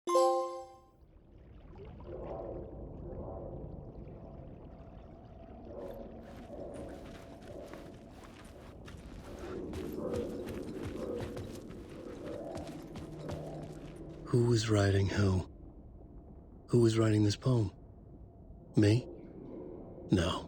Who was writing who? Who was writing this poem? Me? No.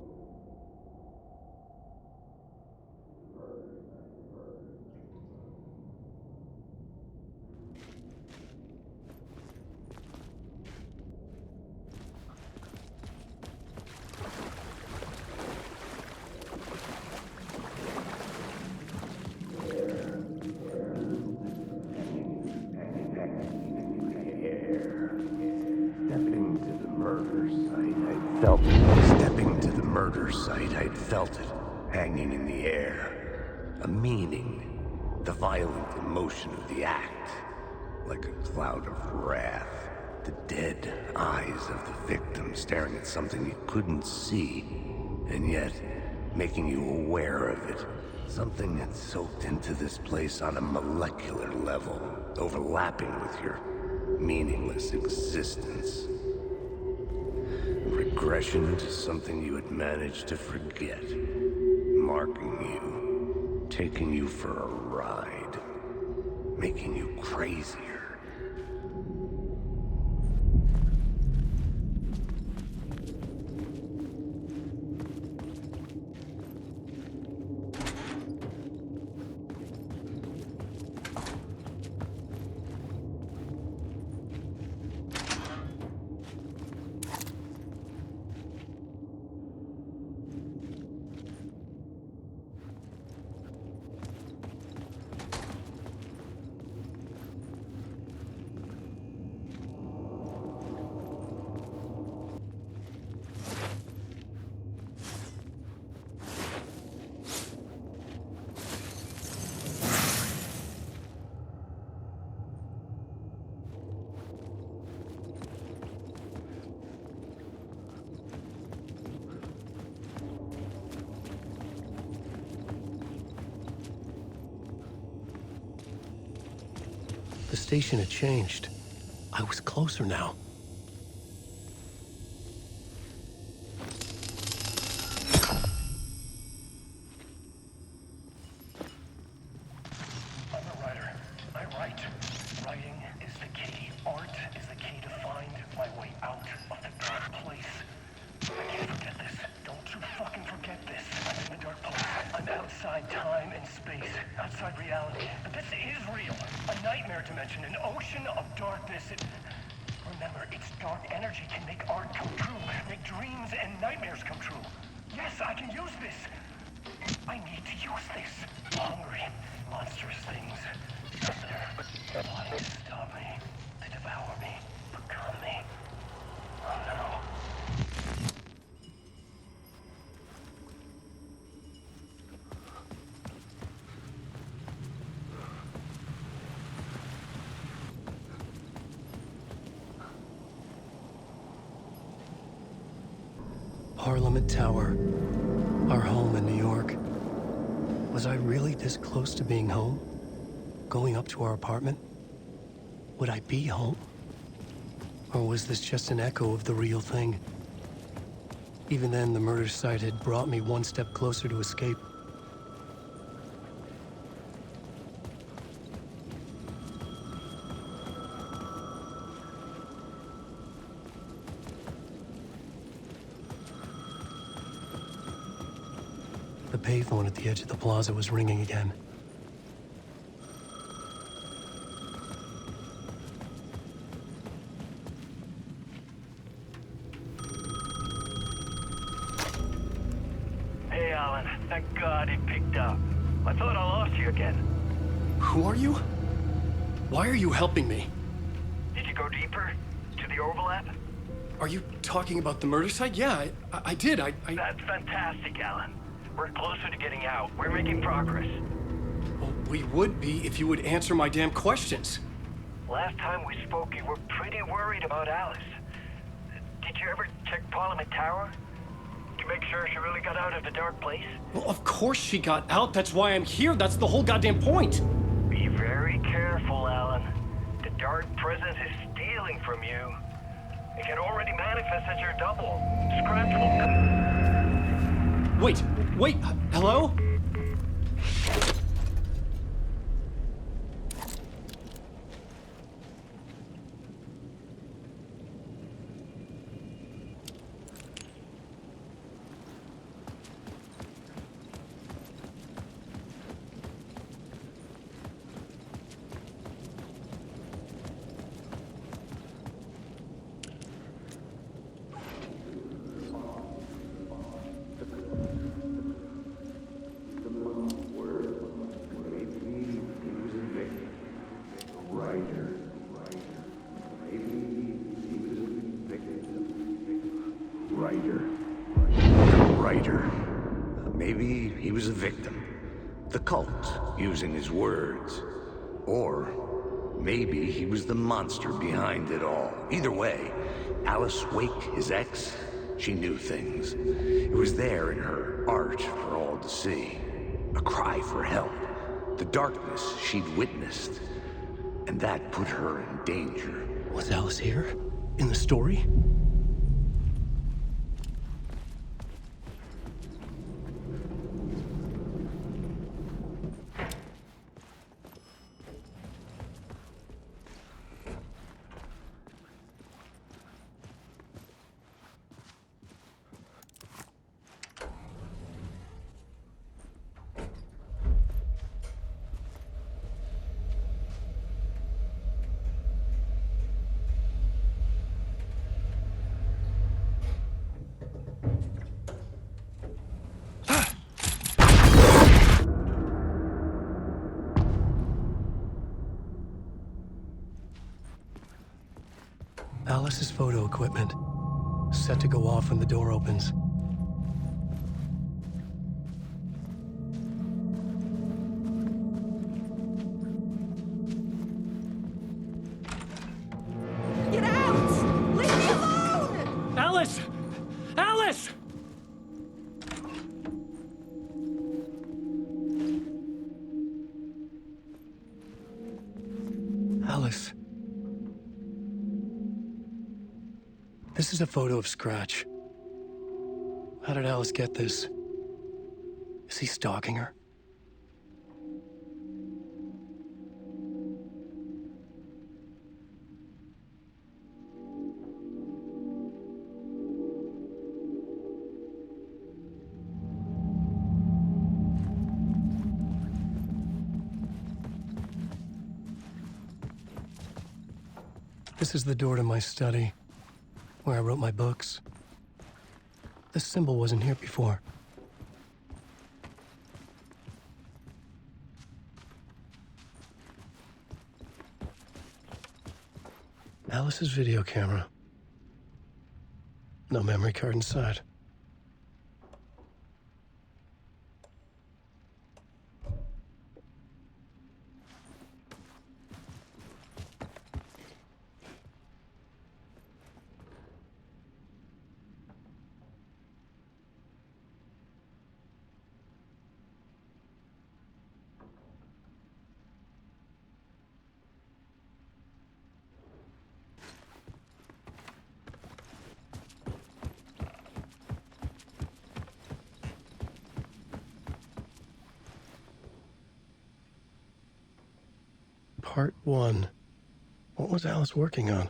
Stepping to the murder site, I'd felt it, hanging in the air. A meaning, the violent emotion of the act, like a cloud of wrath. The dead eyes of the victim staring at something you couldn't see, and yet making you aware of it. Something that soaked into this place on a molecular level, overlapping with your meaningless existence. Regression to something you had managed to forget. Marking you, taking you for a ride, making you crazier. The station had changed. I was closer now. I'm a writer. I write. Writing is the key. Art is the key to find my way out of the dark place. I can't forget this. Don't you fucking forget this. I'm in the dark place. I'm outside time and space. Outside reality. But this is real. A nightmare dimension. An ocean of darkness. Remember, its dark energy can make art come true. Make dreams and nightmares come true. Yes, I can use this. I need to use this. Hungry, monstrous things. Out there. Plotting to stop me. To devour me. Become me. Oh no. Parliament Tower. Our home in New York. Was I really this close to being home? Going up to our apartment? Would I be home? Or was this just an echo of the real thing? Even then, the murder site had brought me one step closer to escape. The payphone at the edge of the plaza was ringing again. Hey, Alan. Thank God it picked up. I thought I lost you again. Who are you? Why are you helping me? Did you go deeper? To the overlap? Are you talking about the murder site? Yeah, I did. That's fantastic, Alan. We're closer to getting out. We're making progress. Well, we would be if you would answer my damn questions. Last time we spoke, you were pretty worried about Alice. Did you ever check Parliament Tower? To make sure she really got out of the dark place? Well, of course she got out. That's why I'm here. That's the whole goddamn point. Be very careful, Alan. The dark presence is stealing stealing from you. It can already manifest as your double. Scratch will... Wait, hello? Maybe he was a victim. The cult, using his words. Or maybe he was the monster behind it all. Either way, Alice Wake, his ex, she knew things. It was there in her art for all to see. A cry for help. The darkness she'd witnessed. And that put her in danger. Was Alice here? In the story? Alice's photo equipment, set to go off when the door opens. Get out! Leave me alone! Alice! Alice! Alice. This is a photo of Scratch. How did Alice get this? Is he stalking her? This is the door to my study, where I wrote my books. This symbol wasn't here before. Alice's video camera. No memory card inside. Part 1. What was Alice working on?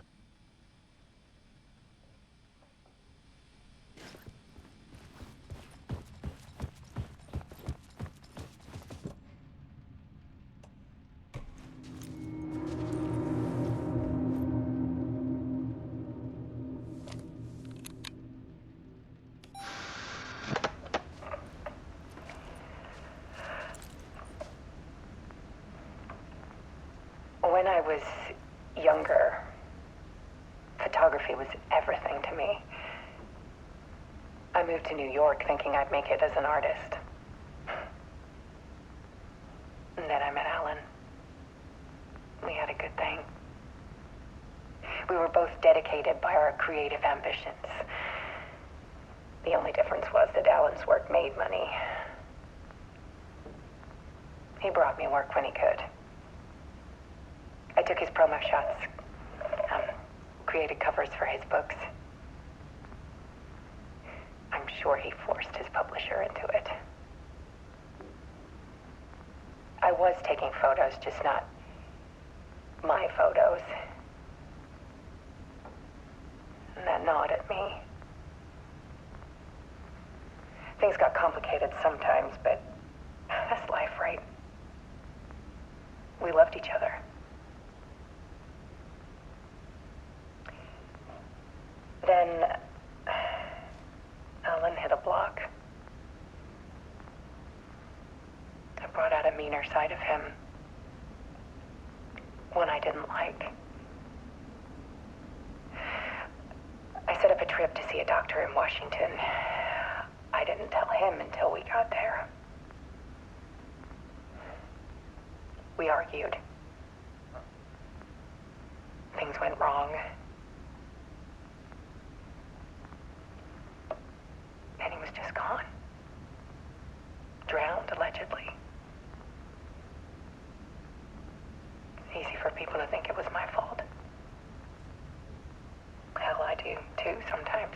When I was younger, photography was everything to me. I moved to New York thinking I'd make it as an artist. And then I met Alan. We had a good thing. We were both dedicated by our creative ambitions. The only difference was that Alan's work made money. He brought me work when he could. I took his promo shots. created covers for his books. I'm sure he forced his publisher into it. I was taking photos, just not my photos. And that gnawed at me. Things got complicated sometimes, but that's life, right? We loved each other. Then Alan hit a block. I brought out a meaner side of him. One I didn't like. I set up a trip to see a doctor in Washington. I didn't tell him until we got there. We argued. Things went wrong. And he was just gone. Drowned, allegedly. It's easy for people to think it was my fault. Hell, I do, too, sometimes.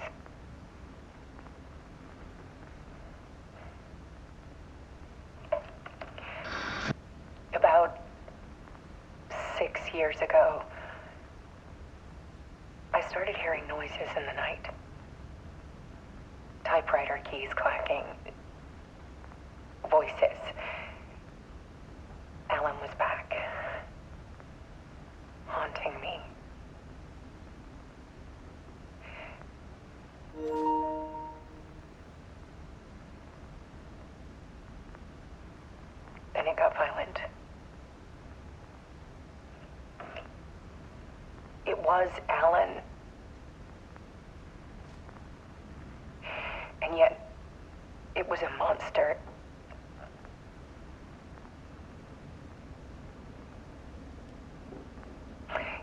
About 6 years ago, I started hearing noises in the night. Typewriter keys clacking. Voices. Alan was back. Haunting me. Then it got violent. It was Alan. And yet, it was a monster.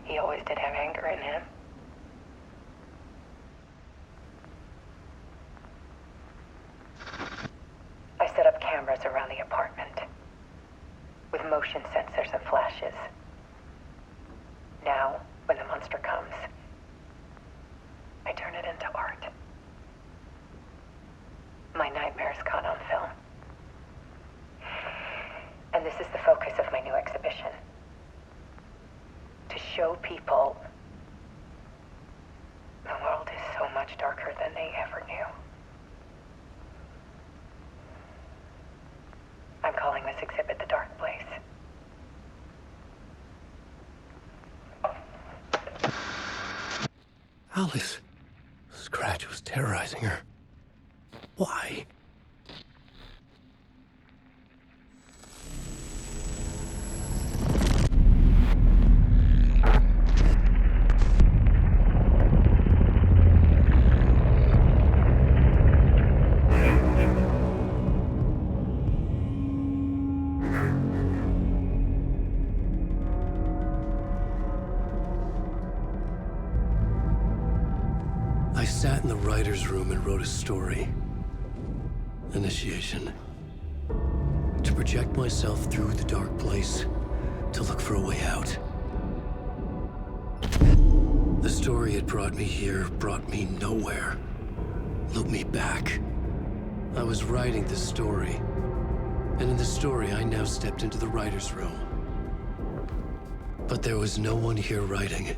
He always did have anger in him. I set up cameras around the apartment with motion sensors and flashes. Now, when the monster comes, I turn it into art. My nightmares caught on film. And this is the focus of my new exhibition. To show people the world is so much darker than they ever knew. I'm calling this exhibit The Dark Place. Alice. Scratch was terrorizing her. Why? I sat in the writer's room and wrote a story. Initiation. To project myself through the dark place, to look for a way out. The story had brought me here, brought me nowhere. Looped me back. I was writing the story. And in the story, I now stepped into the writer's room. But there was no one here writing it.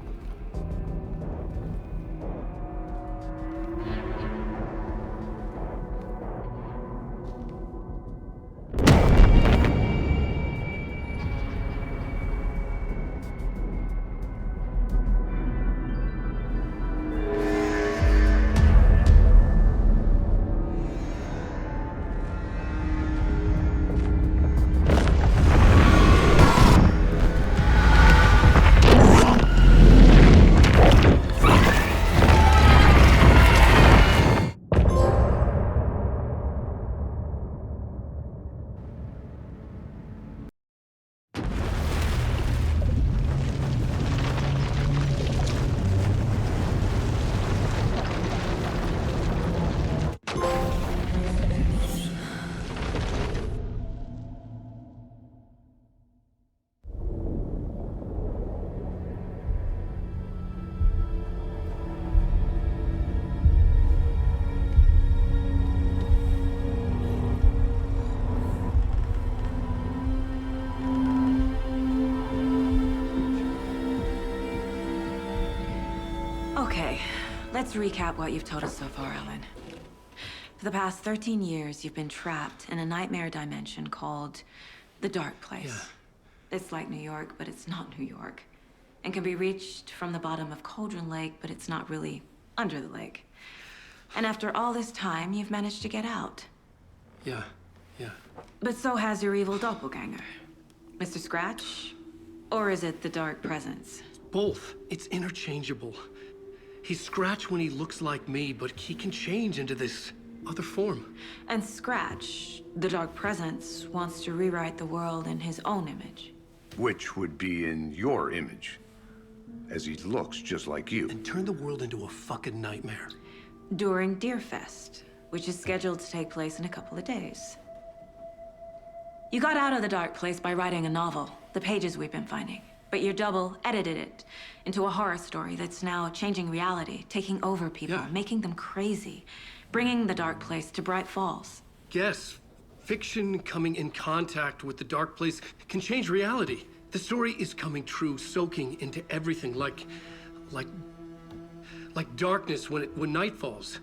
Let's recap what you've told us so far, Alan. For the past 13 years, you've been trapped in a nightmare dimension called the Dark Place. Yeah. It's like New York, but it's not New York. And can be reached from the bottom of Cauldron Lake, but it's not really under the lake. And after all this time, you've managed to get out. Yeah. But so has your evil doppelganger. Mr. Scratch? Or is it the Dark Presence? Both. It's interchangeable. He's Scratch when he looks like me, but he can change into this other form. And Scratch, the Dark Presence, wants to rewrite the world in his own image. Which would be in your image, as he looks just like you. And turn the world into a fucking nightmare. During Deerfest, which is scheduled to take place in a couple of days. You got out of the Dark Place by writing a novel, the pages we've been finding. But your double edited it into a horror story that's now changing reality, taking over people, making them crazy, bringing the Dark Place to Bright Falls. Yes, fiction coming in contact with the Dark Place can change reality. The story is coming true, soaking into everything, like darkness when night falls.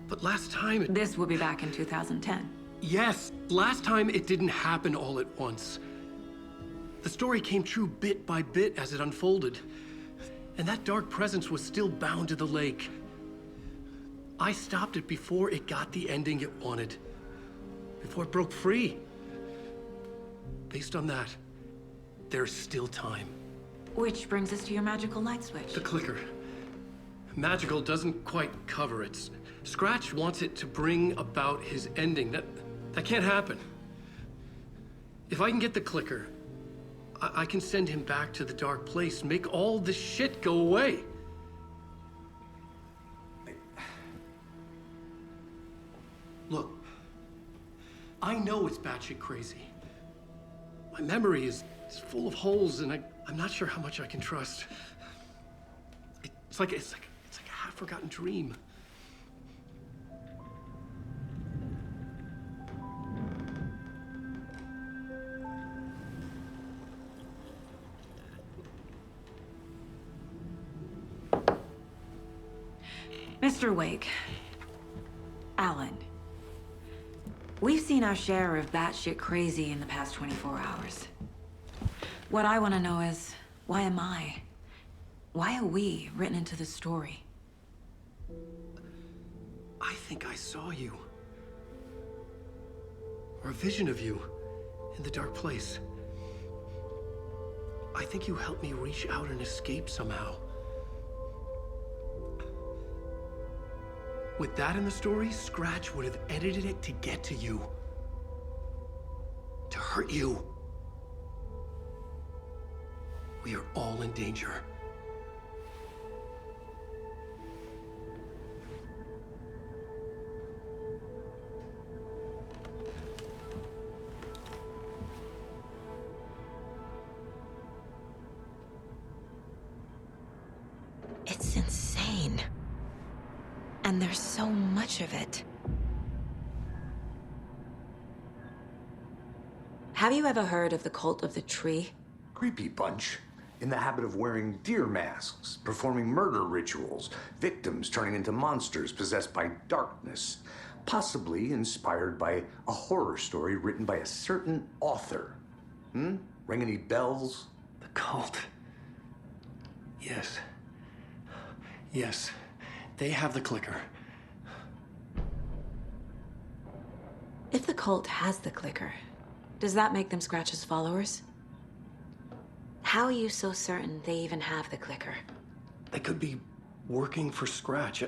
But last time This will be back in 2010. Yes, last time it didn't happen all at once. The story came true bit by bit as it unfolded. And that dark presence was still bound to the lake. I stopped it before it got the ending it wanted. Before it broke free. Based on that, there's still time. Which brings us to your magical light switch. The clicker. Magical doesn't quite cover it. Scratch wants it to bring about his ending. That can't happen. If I can get the clicker, I can send him back to the Dark Place, make all this shit go away. Look, I know it's batshit crazy. My memory is full of holes, and I'm not sure how much I can trust. It's like a half-forgotten dream. Mr. Wake, Alan, we've seen our share of batshit crazy in the past 24 hours. What I want to know is, why am I? Why are we written into the story? I think I saw you. Or a vision of you in the Dark Place. I think you helped me reach out and escape somehow. With that in the story, Scratch would have edited it to get to you. To hurt you. We are all in danger. It's insane. And there's so much of it. Have you ever heard of the Cult of the Tree? Creepy bunch. In the habit of wearing deer masks, performing murder rituals, victims turning into monsters possessed by darkness, possibly inspired by a horror story written by a certain author. Ring any bells? The cult. Yes. Yes. They have the clicker. If the cult has the clicker, does that make them Scratch's followers? How are you so certain they even have the clicker? They could be working for Scratch.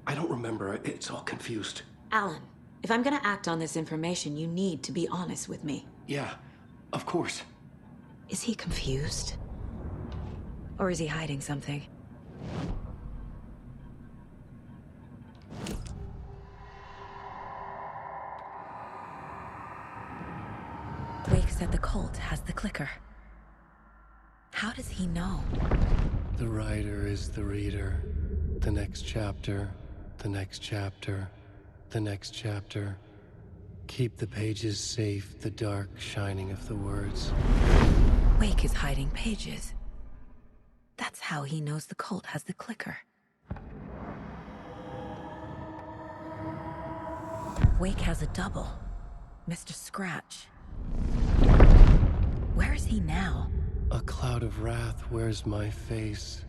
I don't remember. It's all confused. Alan, if I'm gonna act on this information, you need to be honest with me. Yeah, of course. Is he confused? Or is he hiding something? Wake said the cult has the clicker. How does he know? The writer is the reader. The next chapter, the next chapter, the next chapter. Keep the pages safe, the dark shining of the words. Wake is hiding pages. That's how he knows the cult has the clicker. Wake has a double. Mr. Scratch. Where is he now? A cloud of wrath wears my face.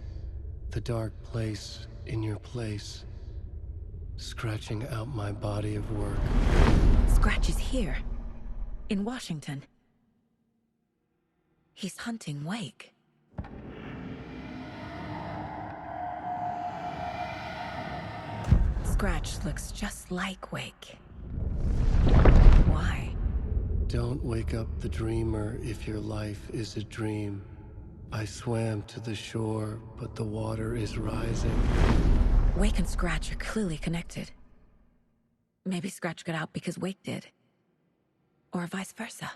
The dark place in your place. Scratching out my body of work. Scratch is here. In Washington. He's hunting Wake. Scratch looks just like Wake. Why? Don't wake up the dreamer if your life is a dream. I swam to the shore, but the water is rising. Wake and Scratch are clearly connected. Maybe Scratch got out because Wake did. Or vice versa.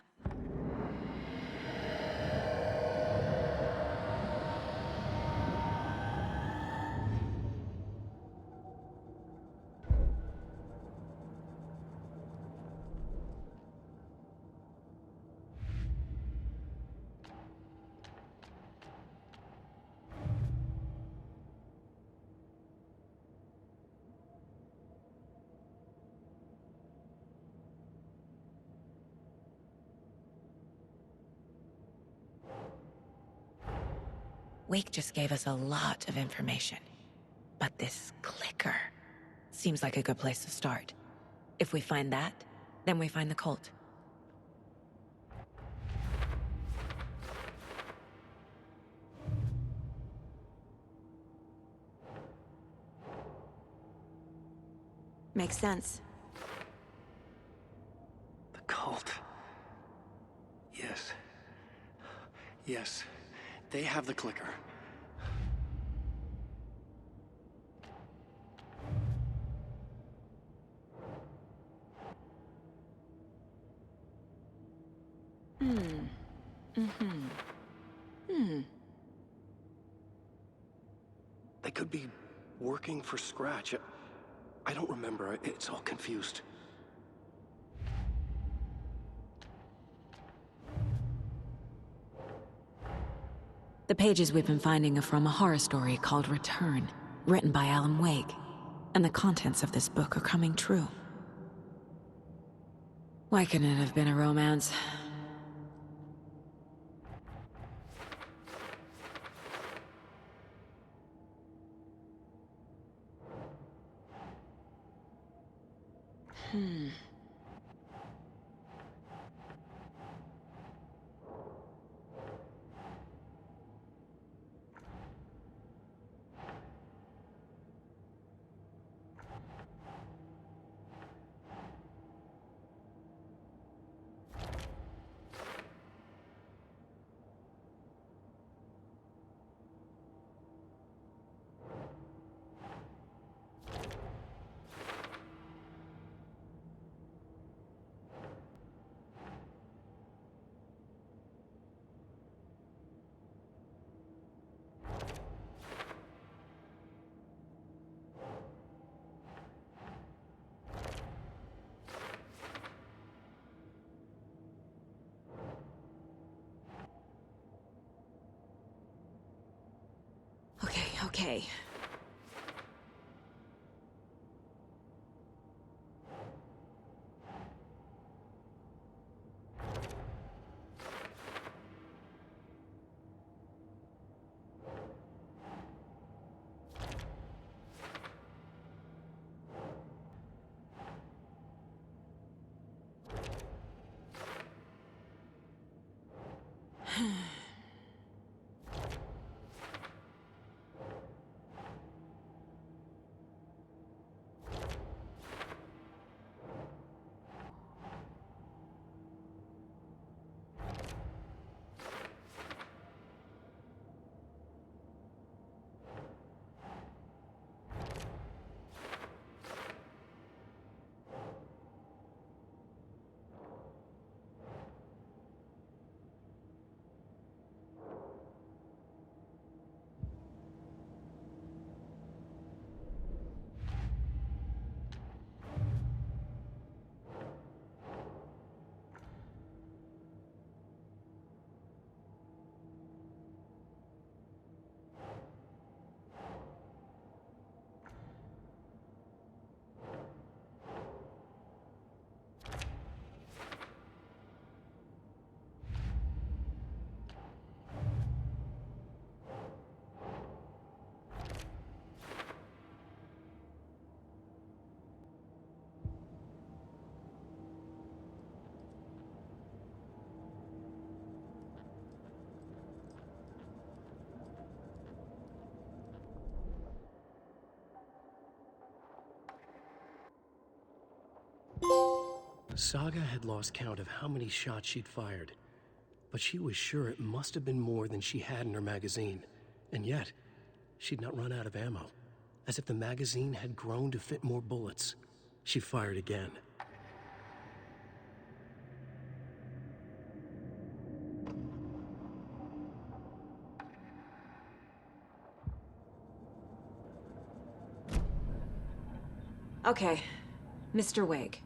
Wake just gave us a lot of information. But this clicker seems like a good place to start. If we find that, then we find the cult. Makes sense. The cult. Yes. Yes. They have the clicker. They could be working for Scratch. I don't remember. It's all confused. The pages we've been finding are from a horror story called Return, written by Alan Wake, and the contents of this book are coming true. Why couldn't it have been a romance? Okay. Saga had lost count of how many shots she'd fired, but she was sure it must have been more than she had in her magazine. And yet, she'd not run out of ammo. As if the magazine had grown to fit more bullets. She fired again. Okay, Mr. Wake.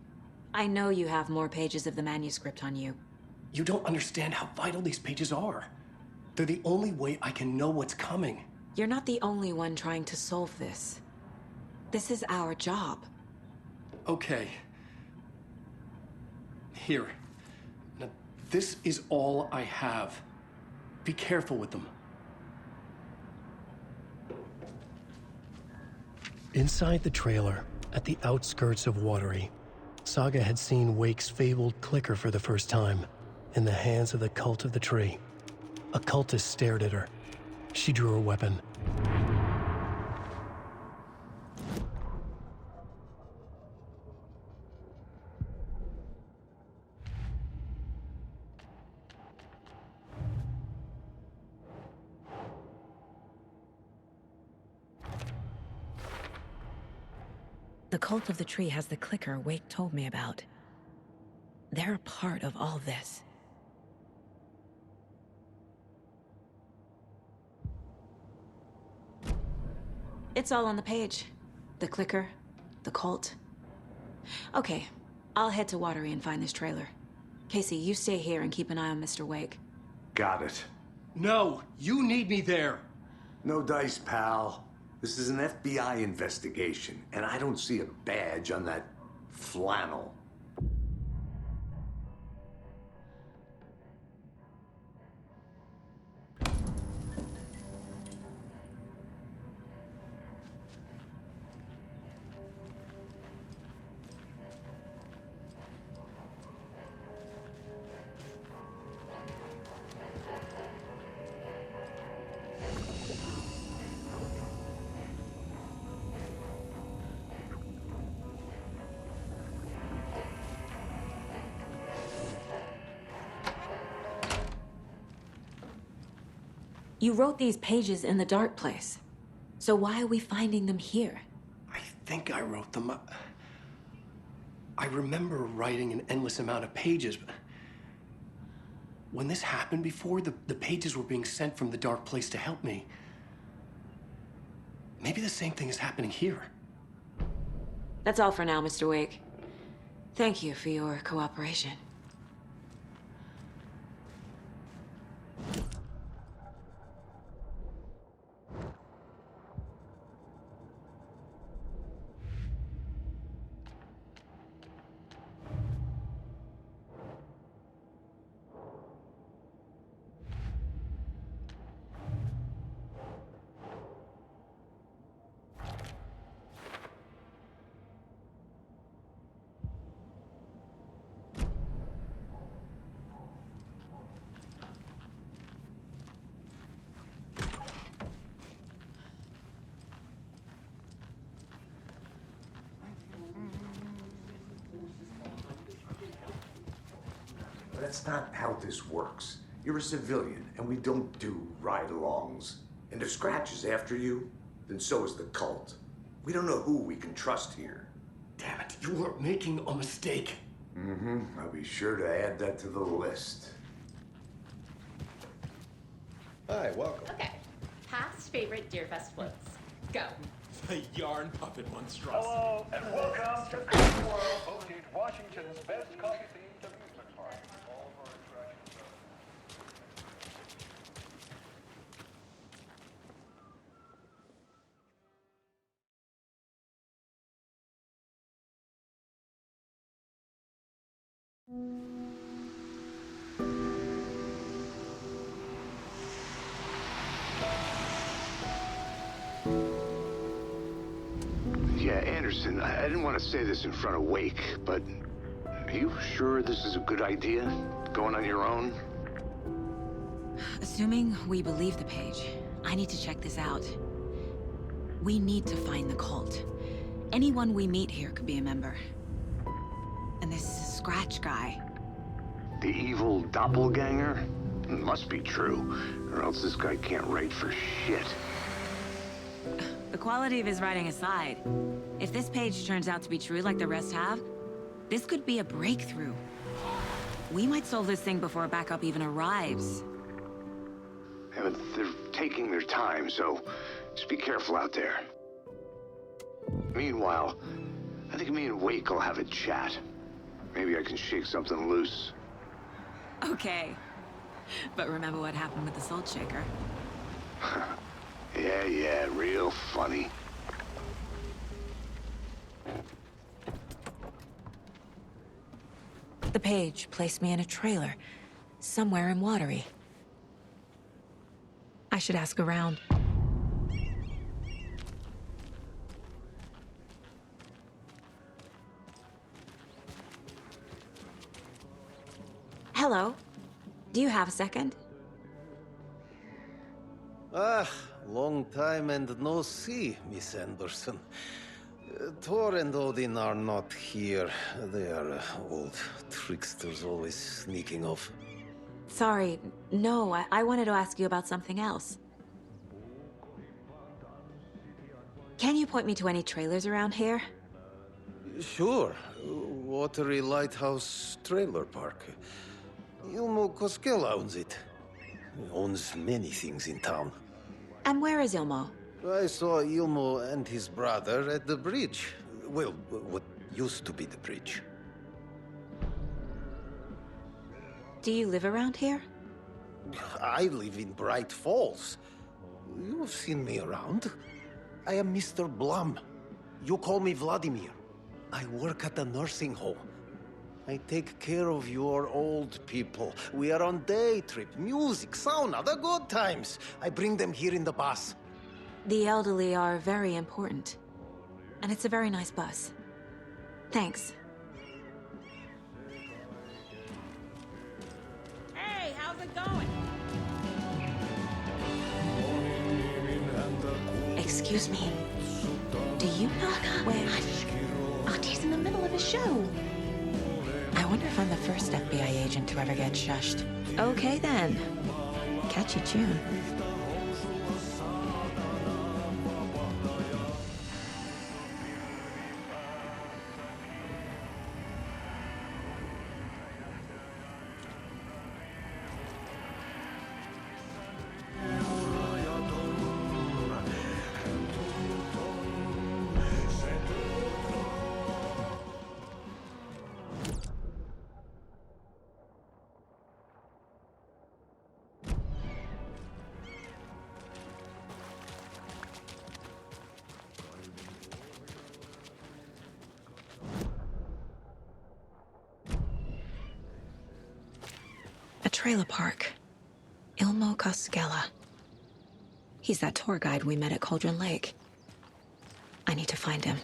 I know you have more pages of the manuscript on you. You don't understand how vital these pages are. They're the only way I can know what's coming. You're not the only one trying to solve this. This is our job. Okay. Here. Now, this is all I have. Be careful with them. Inside the trailer, at the outskirts of Watery, Saga had seen Wake's fabled clicker for the first time, in the hands of the Cult of the Tree. A cultist stared at her. She drew her weapon. The Cult of the Tree has the clicker Wake told me about. They're a part of all this. It's all on the page. The clicker, the cult. Okay, I'll head to Watery and find this trailer. Casey, you stay here and keep an eye on Mr. Wake. Got it. No, you need me there. No dice, pal. This is an FBI investigation, and I don't see a badge on that flannel. You wrote these pages in the dark place. So why are we finding them here? I think I wrote them. I remember writing an endless amount of pages, but when this happened before, the pages were being sent from the dark place to help me. Maybe the same thing is happening here. That's all for now, Mr. Wake. Thank you for your cooperation. That's not how this works. You're a civilian, and we don't do ride-alongs. And if Scratch is after you, then so is the cult. We don't know who we can trust here. Damn it, you are making a mistake. I'll be sure to add that to the list. Hi, welcome. Okay. Past favorite Deerfest floats. Go. The yarn puppet monstrosity. Hello, and welcome to Cool World, hosting Washington's best coffee-themed amusement park. All of our attractions are... Yeah, Anderson, I didn't want to say this in front of Wake, but are you sure this is a good idea? Going on your own? Assuming we believe the page, I need to check this out. We need to find the cult. Anyone we meet here could be a member. And this Scratch guy. The evil doppelganger? Must be true, or else this guy can't write for shit. The quality of his writing aside, if this page turns out to be true like the rest have, this could be a breakthrough. We might solve this thing before backup even arrives. Yeah, but they're taking their time, so just be careful out there. Meanwhile, I think me and Wake will have a chat. Maybe I can shake something loose. Okay. But remember what happened with the Salt Shaker? Yeah, real funny. The page placed me in a trailer, somewhere in Watery. I should ask around. Hello. Do you have a second? Ah, long time and no see, Miss Anderson. Thor and Odin are not here. They are old tricksters always sneaking off. Sorry, no, I wanted to ask you about something else. Can you point me to any trailers around here? Sure. Watery Lighthouse Trailer Park. Ilmo Koskela owns it. He owns many things in town. And where is Ilmo? I saw Ilmo and his brother at the bridge. Well, what used to be the bridge. Do you live around here? I live in Bright Falls. You've seen me around. I am Mr. Blum. You call me Vladimir. I work at a nursing home. I take care of your old people. We are on day trip, music, sauna, the good times. I bring them here in the bus. The elderly are very important. And it's a very nice bus. Thanks. Hey, how's it going? Excuse me. Do you know where... Auntie in the middle of a show. I wonder if I'm the first FBI agent to ever get shushed. Okay then. Catchy tune. A trailer park. Ilmo Koskela. He's that tour guide we met at Cauldron Lake. I need to find him.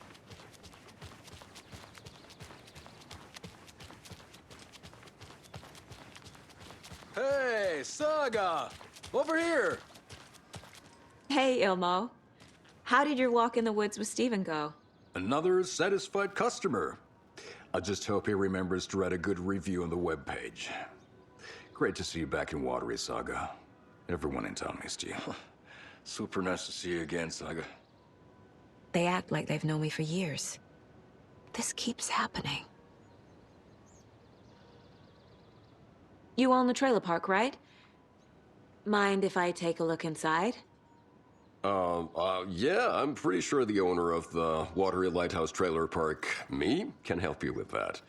Hey, Saga! Over here! Hey, Ilmo. How did your walk in the woods with Steven go? Another satisfied customer. I just hope he remembers to write a good review on the webpage. Great to see you back in Watery, Saga. Everyone in town missed you. Super nice to see you again, Saga. They act like they've known me for years. This keeps happening. You own the trailer park, right? Mind if I take a look inside? Yeah, I'm pretty sure the owner of the Watery Lighthouse Trailer Park, me, can help you with that.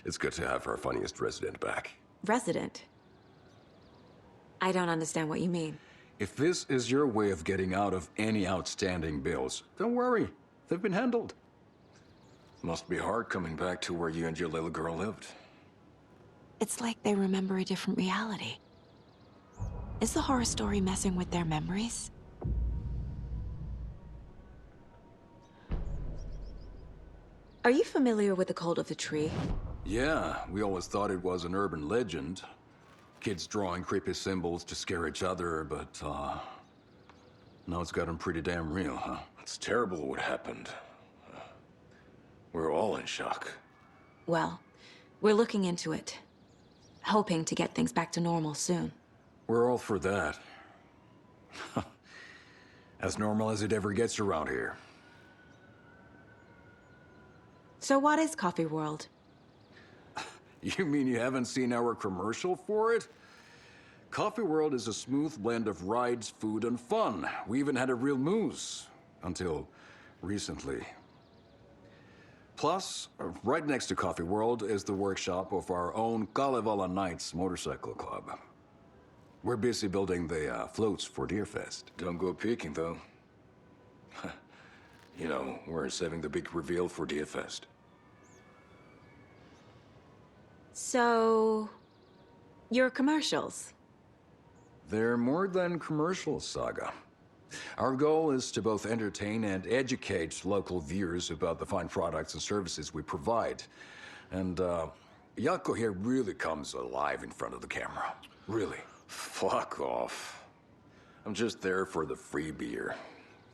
It's good to have our funniest resident back. Resident? I don't understand what you mean. If this is your way of getting out of any outstanding bills, don't worry. They've been handled. Must be hard coming back to where you and your little girl lived. It's like they remember a different reality. Is the horror story messing with their memories? Are you familiar with the Cult of the Tree? Yeah, we always thought it was an urban legend. Kids drawing creepy symbols to scare each other, but, now it's gotten pretty damn real, huh? It's terrible what happened. We're all in shock. Well, We're looking into it, hoping to get things back to normal soon. We're all for that. As normal as it ever gets around here. So what is Coffee World? You mean you haven't seen our commercial for it? Coffee World is a smooth blend of rides, food, and fun. We even had a real moose. Until recently. Plus, right next to Coffee World is the workshop of our own Kalevala Knights motorcycle club. We're busy building the floats for Deerfest. Don't go peeking, though. You know, we're saving the big reveal for Deerfest. So... your commercials? They're more than commercials, Saga. Our goal is to both entertain and educate local viewers about the fine products and services we provide. And, Jaakko here really comes alive in front of the camera. Really. Fuck off. I'm just there for the free beer.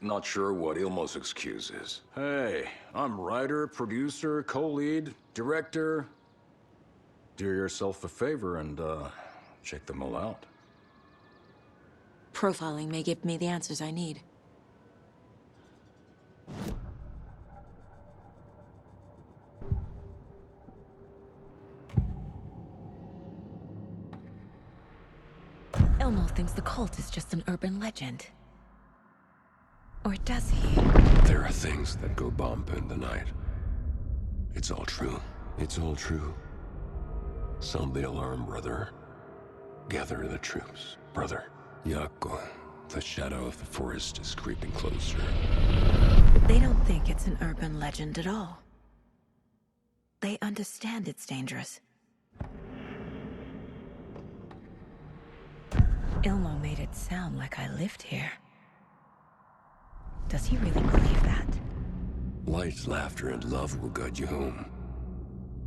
Not sure what Ilmo's excuse is. Hey, I'm writer, producer, co-lead, director. Do yourself a favor and, check them all out. Profiling may give me the answers I need. Ilmo thinks the cult is just an urban legend. Or does he? There are things that go bump in the night. It's all true. It's all true. Sound the alarm, brother. Gather the troops, brother. Jaakko, the shadow of the forest is creeping closer. They don't think it's an urban legend at all. They understand it's dangerous. Ilmo made it sound like I lived here. Does he really believe that? Light, laughter, and love will guide you home.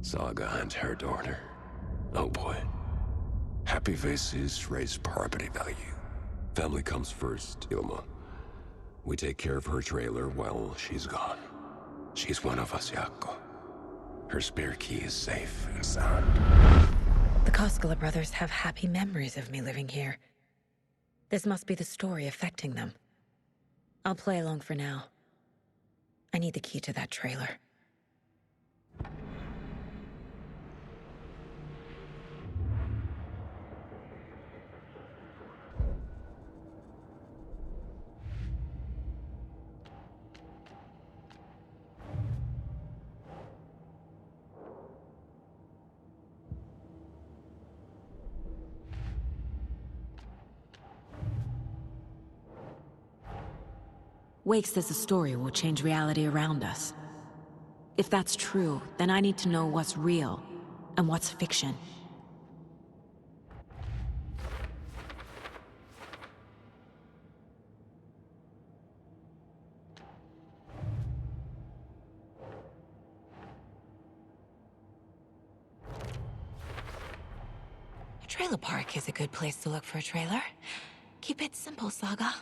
Saga and her daughter. Oh boy. Happy faces raise property value. Family comes first, Ilmo. We take care of her trailer while she's gone. She's one of us, Jaakko. Her spare key is safe and sound. The Koskela brothers have happy memories of me living here. This must be the story affecting them. I'll play along for now. I need the key to that trailer. Wake says the story will change reality around us. If that's true, then I need to know what's real and what's fiction. A trailer park is a good place to look for a trailer. Keep it simple, Saga.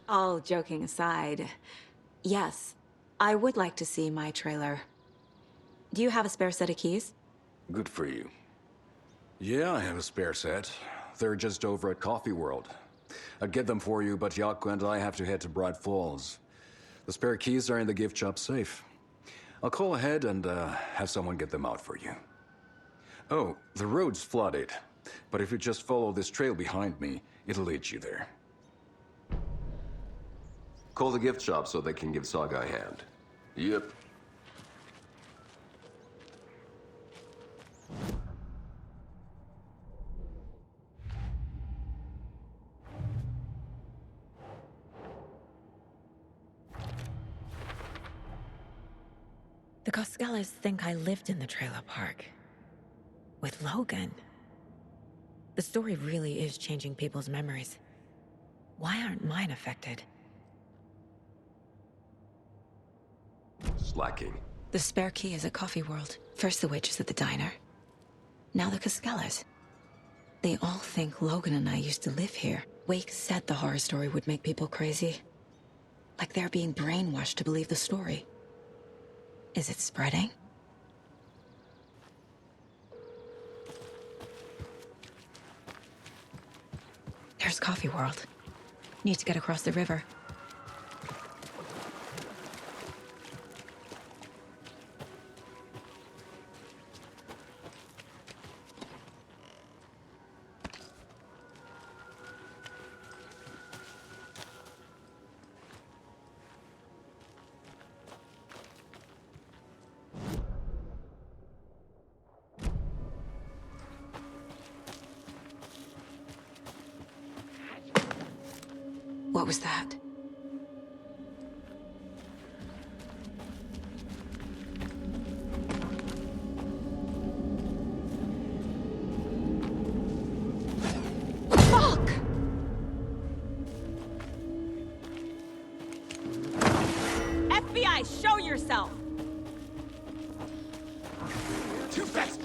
All joking aside, yes, I would like to see my trailer. Do you have a spare set of keys? Good for you. Yeah, I have a spare set. They're just over at Coffee World. I'd get them for you, but Jaakko and I have to head to Bright Falls. The spare keys are in the gift shop safe. I'll call ahead and have someone get them out for you. Oh, the road's flooded, but if you just follow this trail behind me, it'll lead you there. Call the gift shop so they can give Saga a hand. Yep. The Koskelas think I lived in the trailer park. with Logan. The story really is changing people's memories. Why aren't mine affected? Slacking. The spare key is at Coffee World. First the witches at the diner. Now the Caskellas. They all think Logan and I used to live here. Wake said the horror story would make people crazy. Like they're being brainwashed to believe the story. Is it spreading? There's Coffee World. Need to get across the river. What was that? Fuck! FBI, show yourself! Too fast!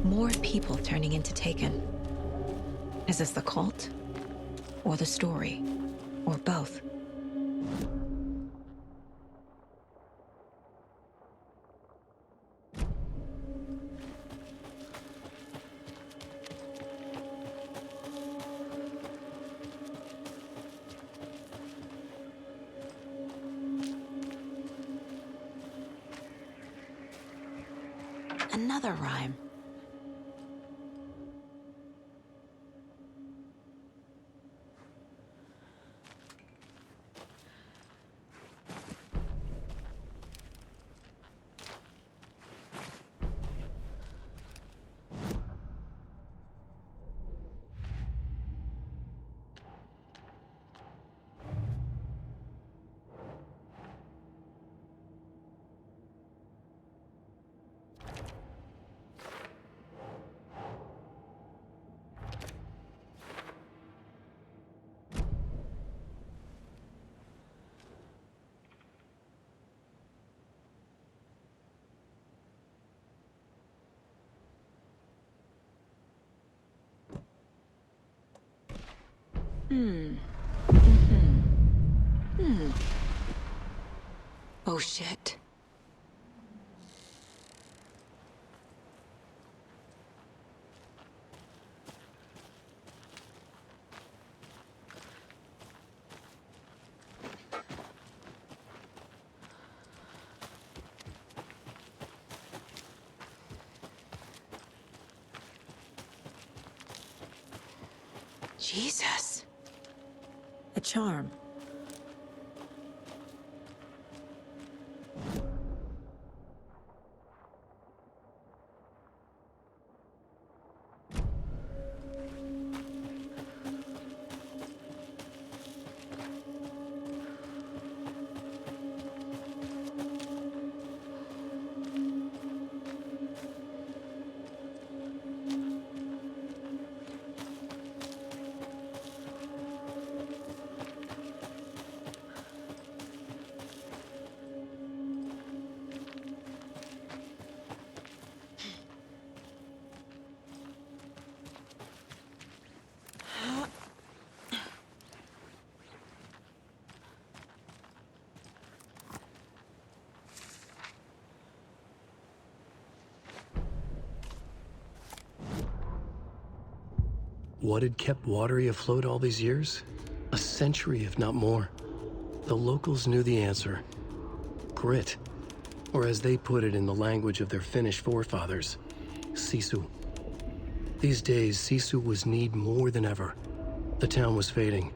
More people turning into Taken. Is this the cult? Or the story? Or both? Another rhyme. Oh shit. Jesus. A charm. What had kept Watery afloat all these years? A century, if not more. The locals knew the answer. Grit. Or as they put it in the language of their Finnish forefathers, sisu. These days, Sisu was needed more than ever. The town was fading.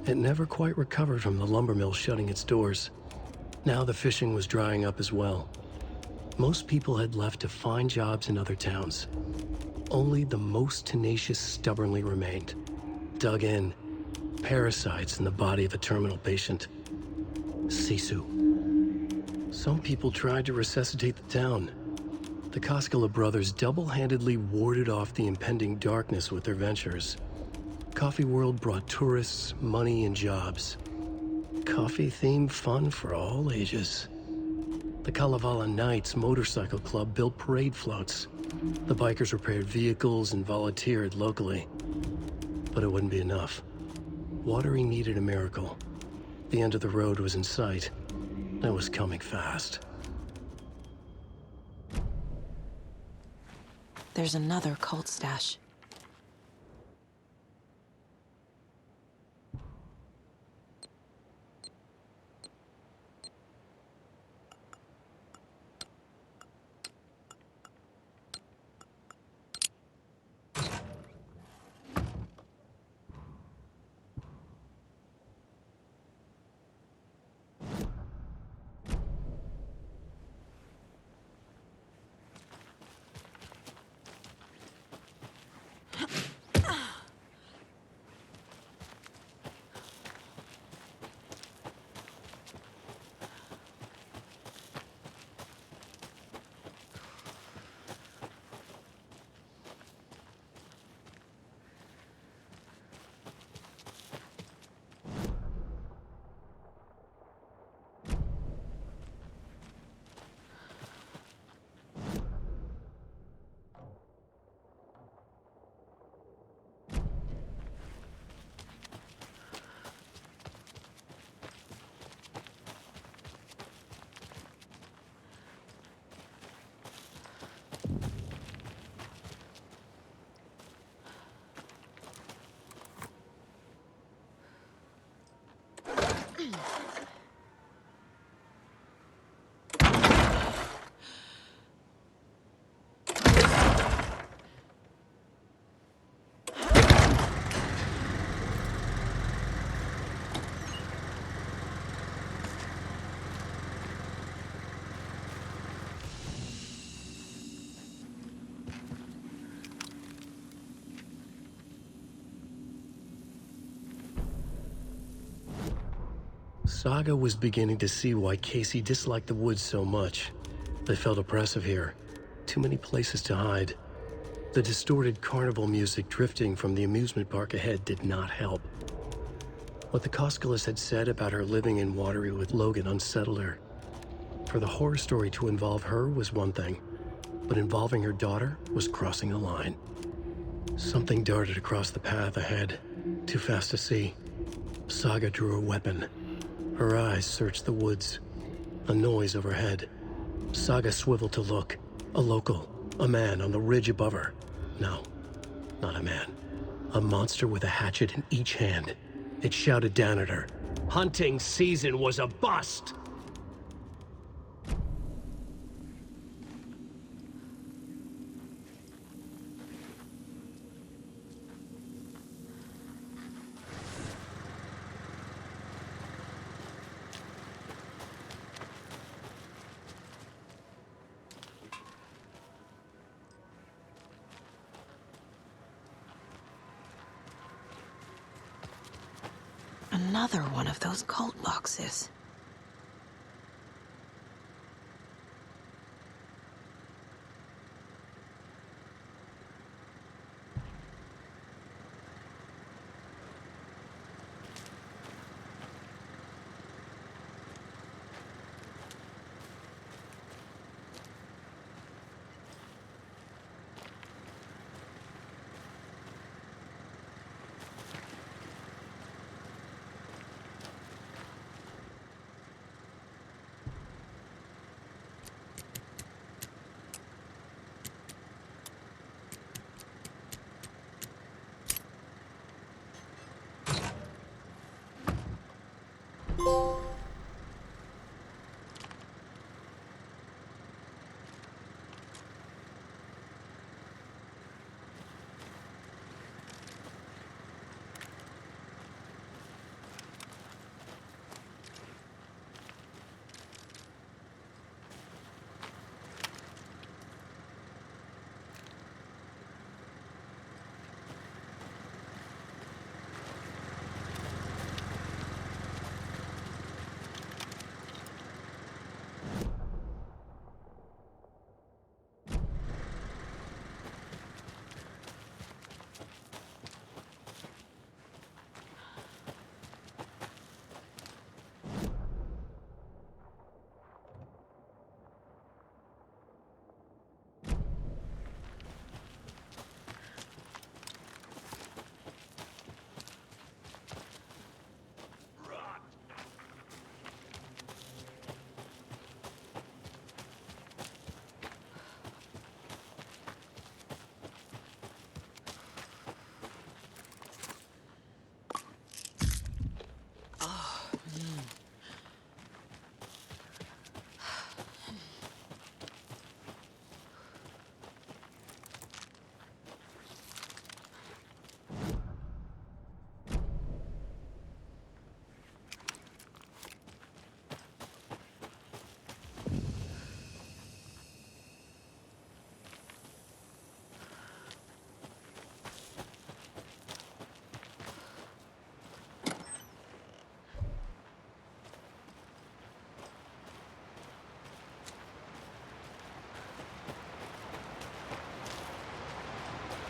It never quite recovered from the lumber mill shutting its doors. Now the fishing was drying up as well. Most people had left to find jobs in other towns. Only the most tenacious stubbornly remained. Dug in, parasites in the body of a terminal patient. Sisu. Some people tried to resuscitate the town. The Koskela brothers double-handedly warded off the impending darkness with their ventures. Coffee World brought tourists, money, and jobs. Coffee-themed fun for all ages. The Kalevala Knights Motorcycle Club built parade floats. The bikers repaired vehicles and volunteered locally. But it wouldn't be enough. Watery needed a miracle. The end of the road was in sight. It was coming fast. There's another cult stash. Saga was beginning to see why Casey disliked the woods so much. They felt oppressive here. Too many places to hide. The distorted carnival music drifting from the amusement park ahead did not help. What the Koskelas had said about her living in Watery with Logan unsettled her. For the horror story to involve her was one thing, but involving her daughter was crossing a line. Something darted across the path ahead, too fast to see. Saga drew her weapon. Her eyes searched the woods. A noise overhead. Saga swiveled to look. A local. A man on the ridge above her. No, not a man. A monster with a hatchet in each hand. It shouted down at her. Hunting season was a bust! Another one of those cult boxes.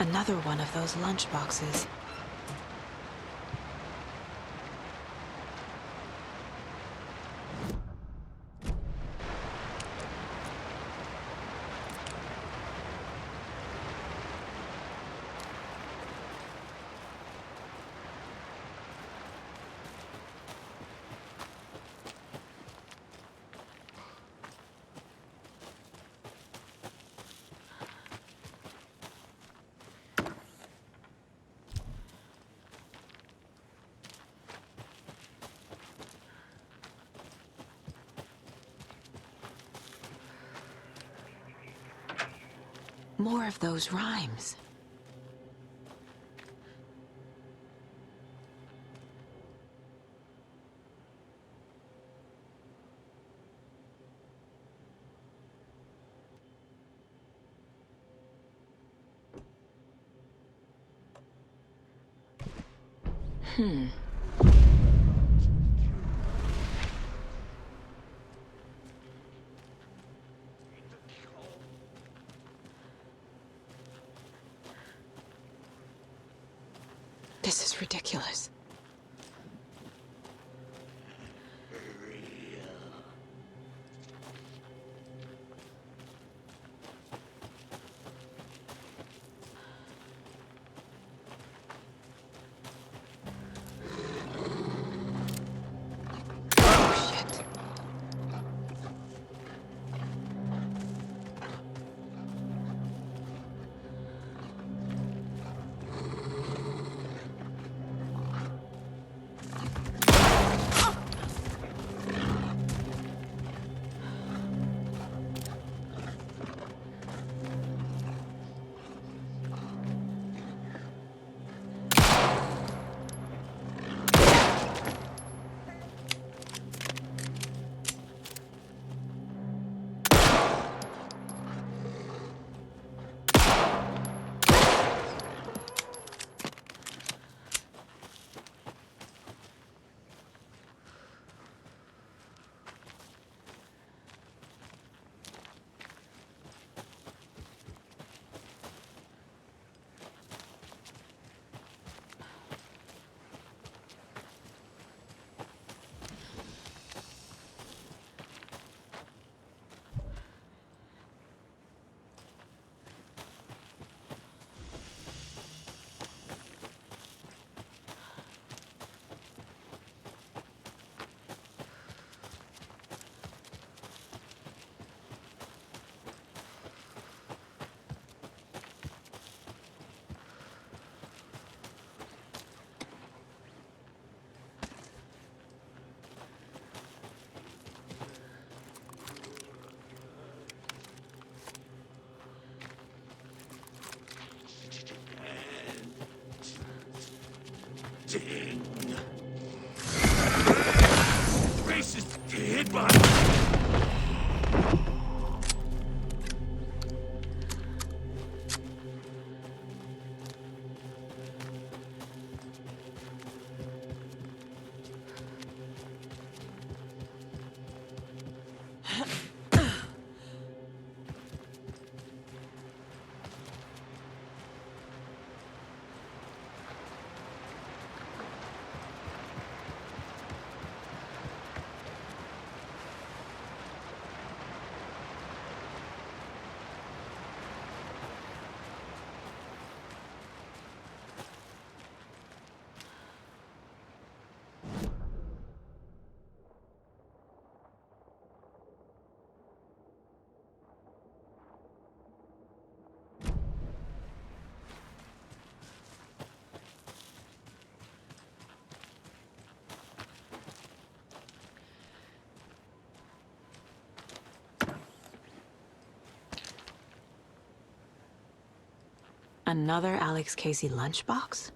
Another one of those lunch boxes. More of those rhymes. This is ridiculous. Oh, shit. Racist hitbox! Another Alex Casey lunchbox?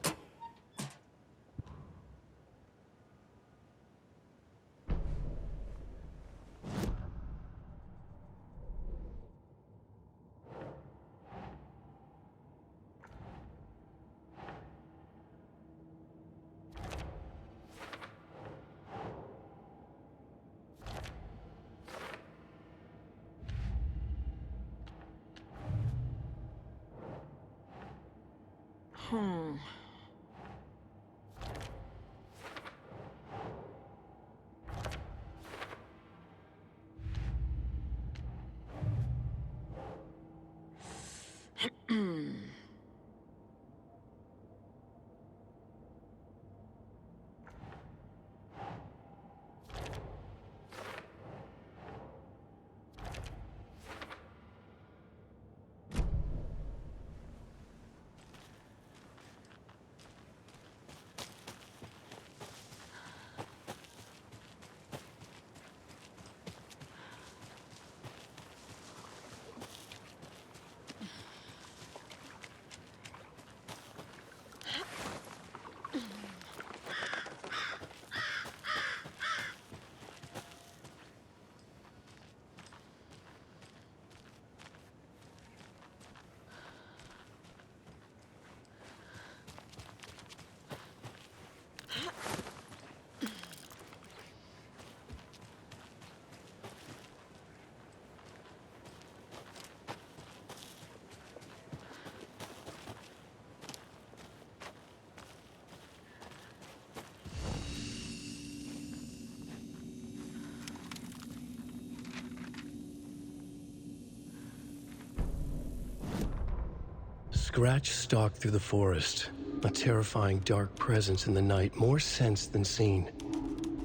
Scratch stalked through the forest, a terrifying dark presence in the night, more sensed than seen.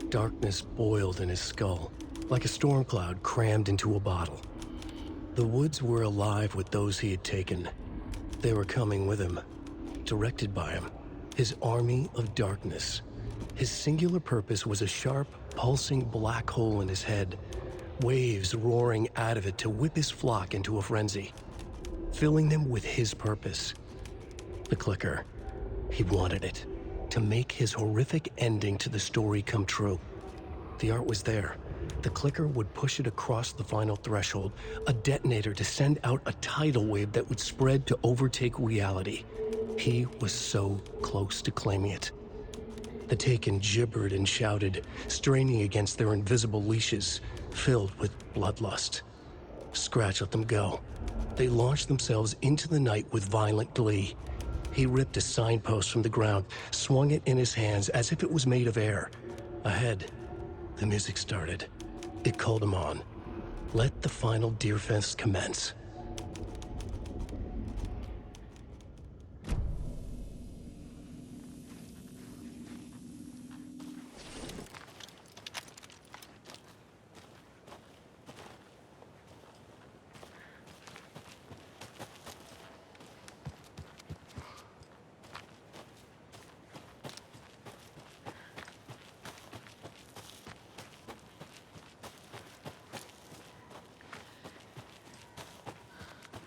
Darkness boiled in his skull, like a storm cloud crammed into a bottle. The woods were alive with those he had taken. They were coming with him, directed by him, his army of darkness. His singular purpose was a sharp, pulsing black hole in his head, waves roaring out of it to whip his flock into a frenzy, filling them with his purpose. The clicker. He wanted it, to make his horrific ending to the story come true. The art was there. The clicker would push it across the final threshold, a detonator to send out a tidal wave that would spread to overtake reality. He was so close to claiming it. The Taken gibbered and shouted, straining against their invisible leashes, filled with bloodlust. Scratch let them go. They launched themselves into the night with violent glee. He ripped a signpost from the ground, swung it in his hands as if it was made of air. Ahead, the music started. It called him on. Let the final Deerfest commence.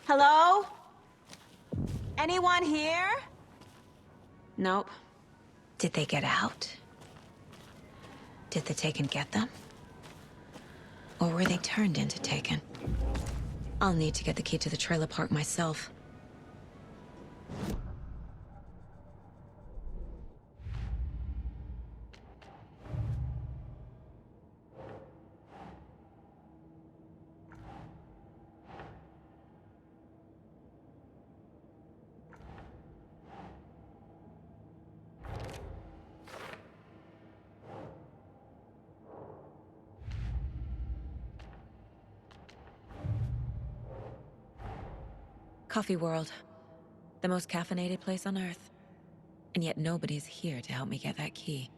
Hello? Anyone here? Nope. Did they get out? Did the Taken get them? Or were they turned into Taken? I'll need to get the key to the trailer park myself. Coffee World. The most caffeinated place on Earth. And yet nobody's here to help me get that key.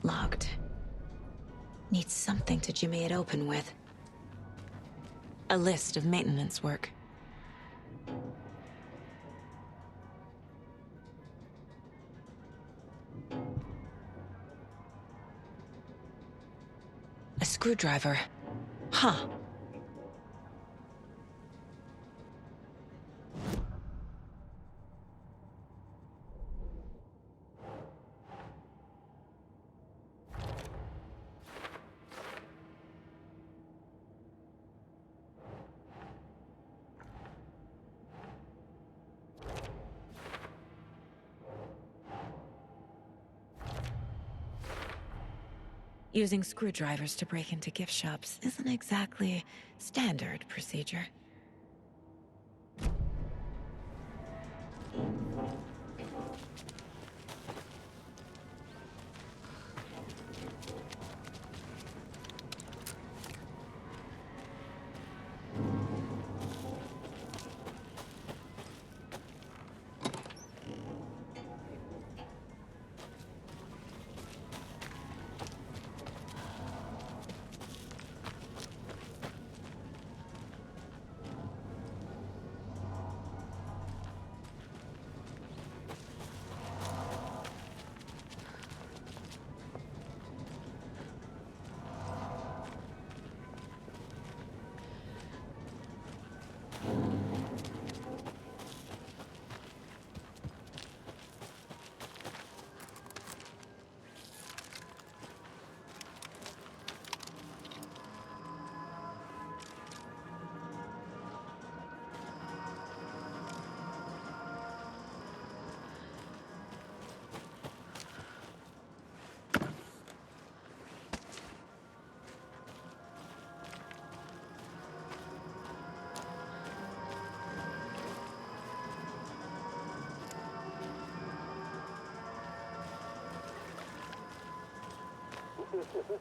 Locked. Needs something to jimmy it open with. A list of maintenance work. A screwdriver. Huh. Using screwdrivers to break into gift shops isn't exactly standard procedure.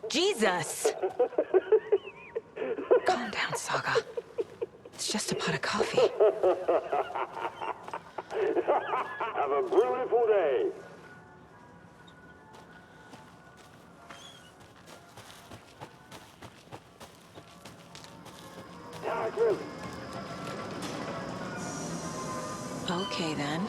Jesus! Calm down, Saga. It's just a pot of coffee. Have a beautiful day. Okay, then.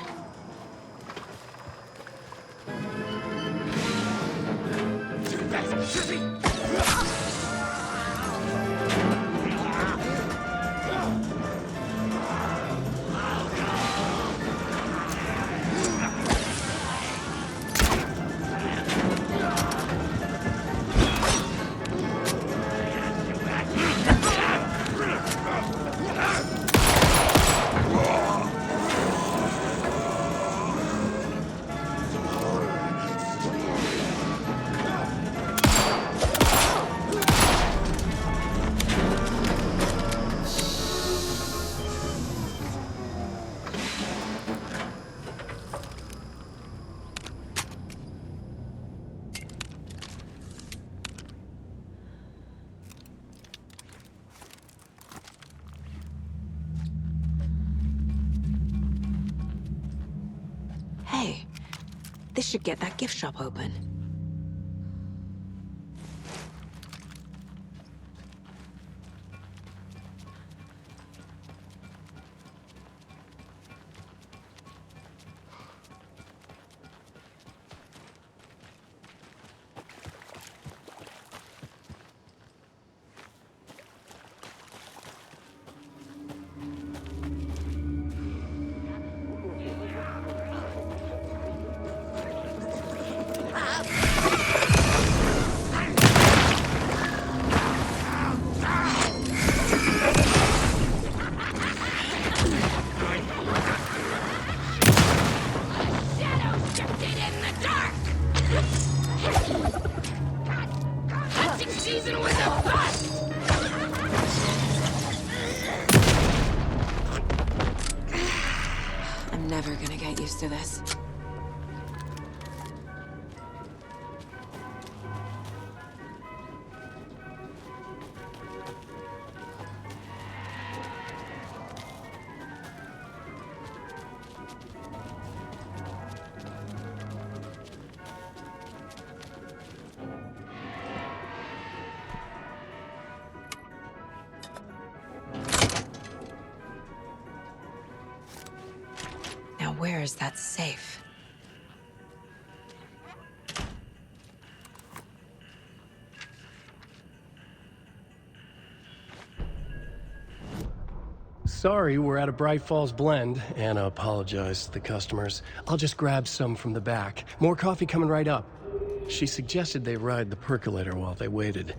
Hey, this should get that gift shop open. I'm never gonna get used to this. Where is that safe? Sorry, we're at a Bright Falls blend. Anna apologized to the customers. I'll just grab some from the back. More coffee coming right up. She suggested they ride the percolator while they waited.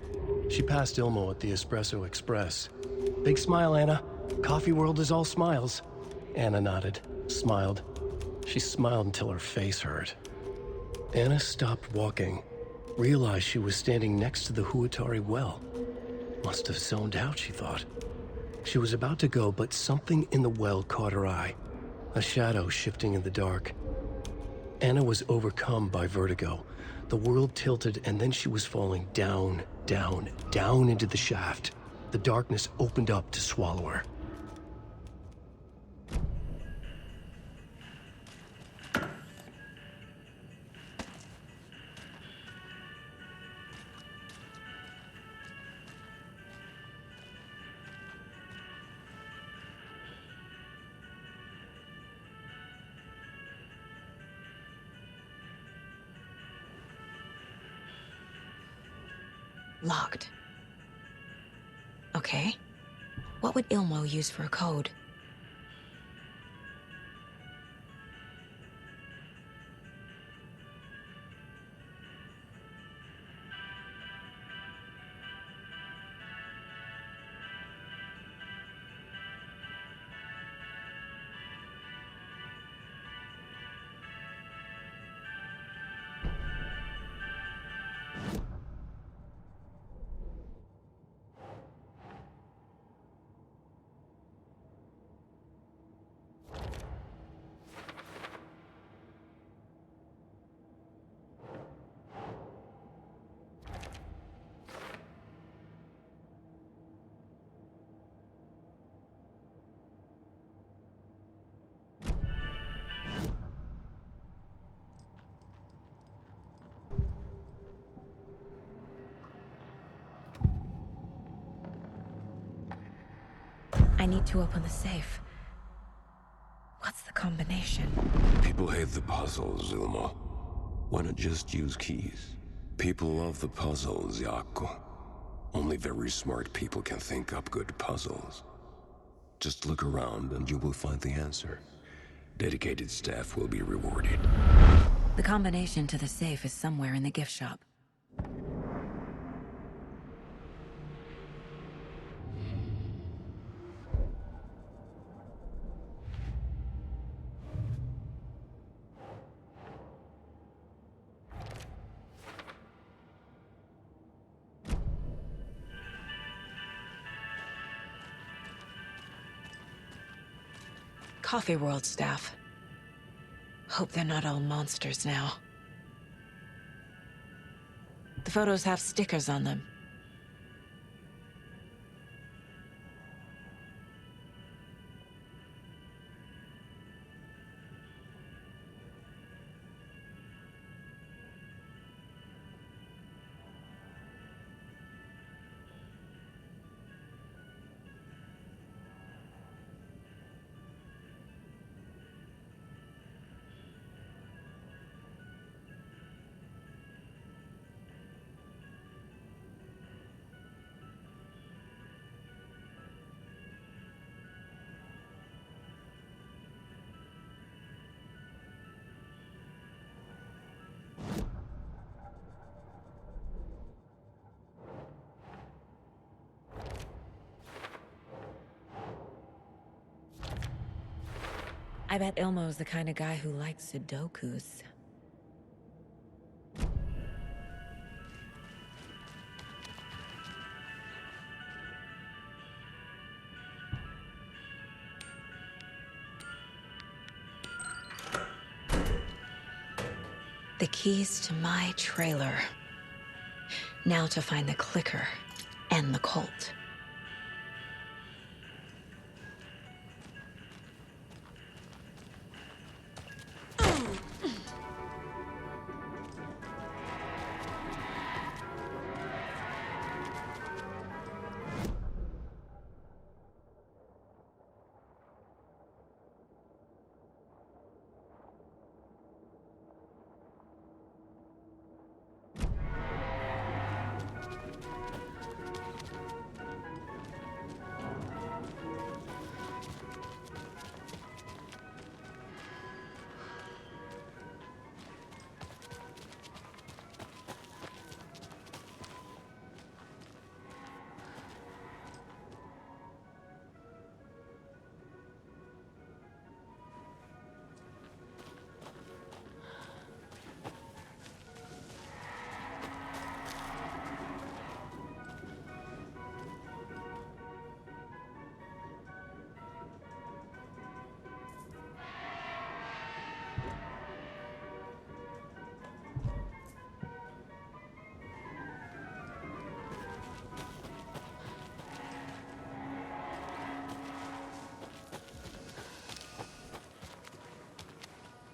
She passed Ilmo at the Espresso Express. Big smile, Anna. Coffee world is all smiles. Anna nodded, smiled. She smiled until her face hurt. Anna stopped walking. realized she was standing next to the Huatari well. Must have zoned out, she thought. She was about to go, but something in the well caught her eye. A shadow shifting in the dark. Anna was overcome by vertigo. The world tilted, and then she was falling down, down, down into the shaft. The darkness opened up to swallow her. Locked. Okay. What would Ilmo use for a code? I need to open the safe. What's the combination? People hate the puzzles, Ilmo. Why not just use keys? People love the puzzles, Yaku. Only very smart people can think up good puzzles. Just look around and you will find the answer. Dedicated staff will be rewarded. The combination to the safe is somewhere in the gift shop. Coffee World staff. Hope they're not all monsters now. The photos have stickers on them. I bet Ilmo's the kind of guy who likes Sudokus. The keys to my trailer. Now to find the clicker and the Colt.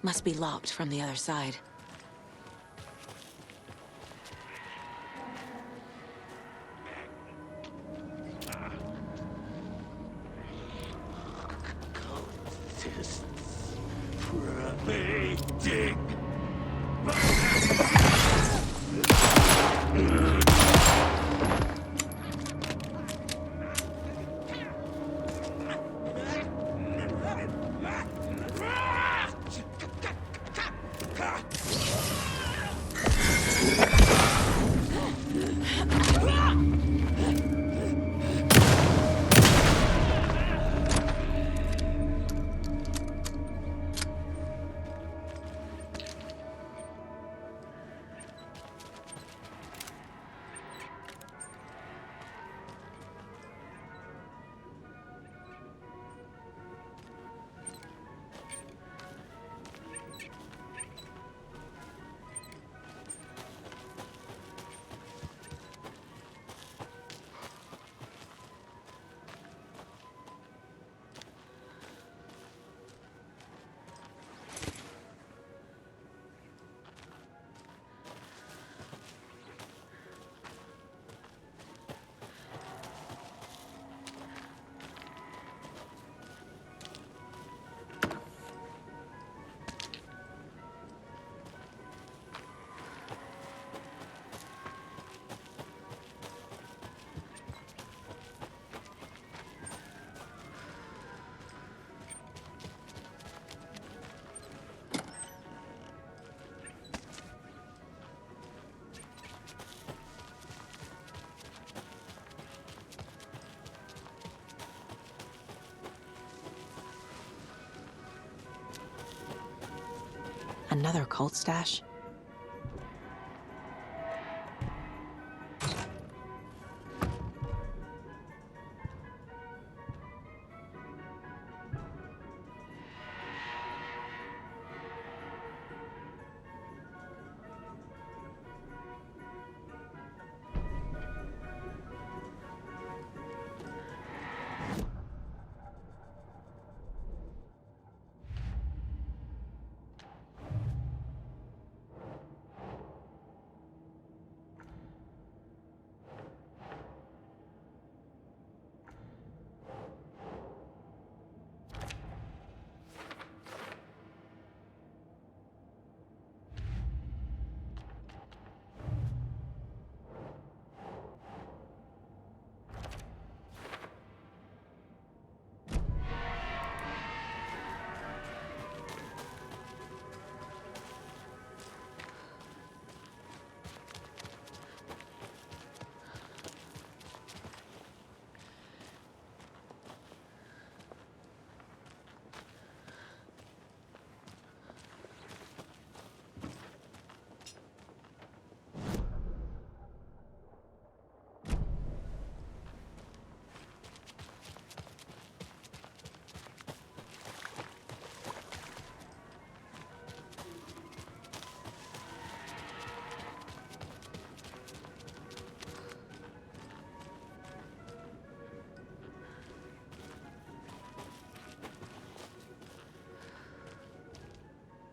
Must be locked from the other side. Another cult stash?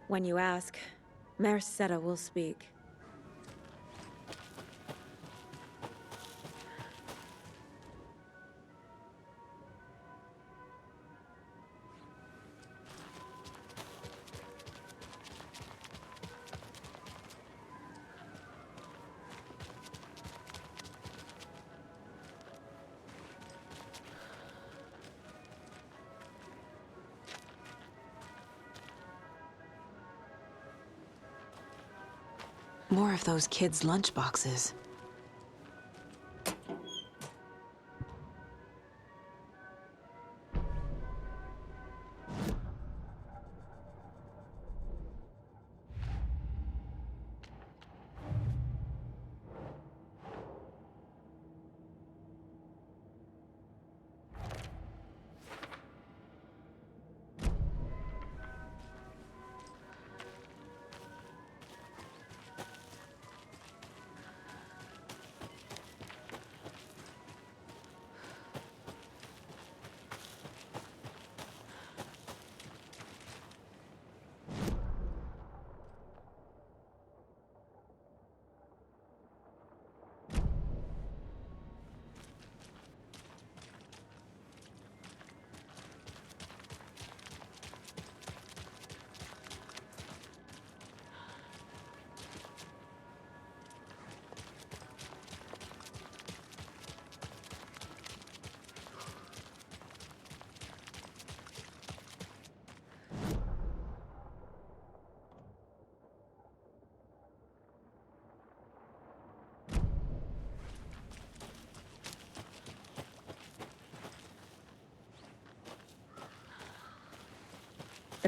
When you ask, Merceda will speak. More of those kids' lunchboxes.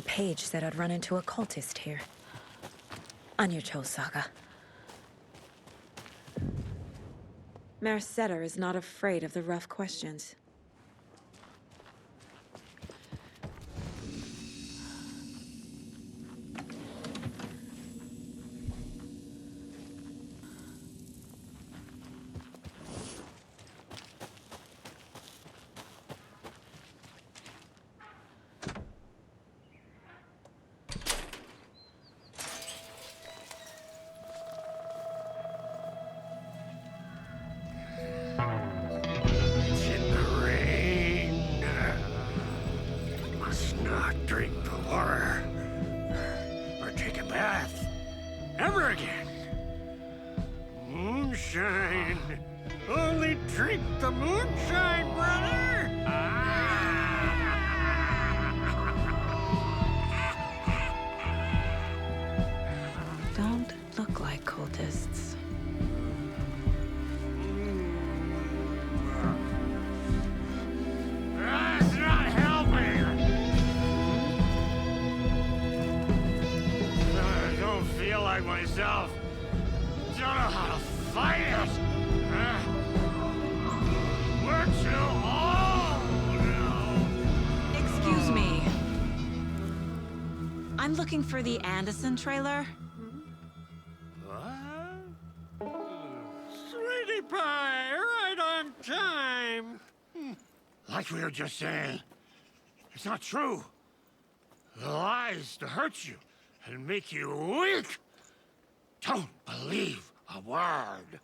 The page said I'd run into a cultist here. On your toes, Saga. Merceder is not afraid of the rough questions. Don't look like cultists. That's not helping! I don't feel like myself. Don't know how to fight it. We're too old now. Excuse me. I'm looking for the Anderson trailer. Sweetie pie, right on time. Like we were just saying, it's not true. The lies to hurt you and make you weak. Don't believe a word.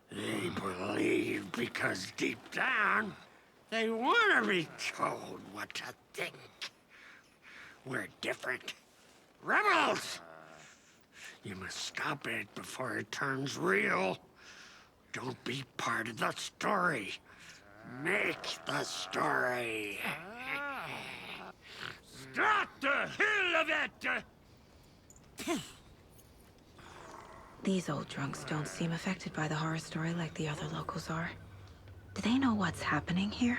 They believe because deep down, they want to be told what to think. We're different. Rebels! You must stop it before it turns real. Don't be part of the story. Make the story. Start the hell of it! These old drunks don't seem affected by the horror story like the other locals are. Do they know what's happening here?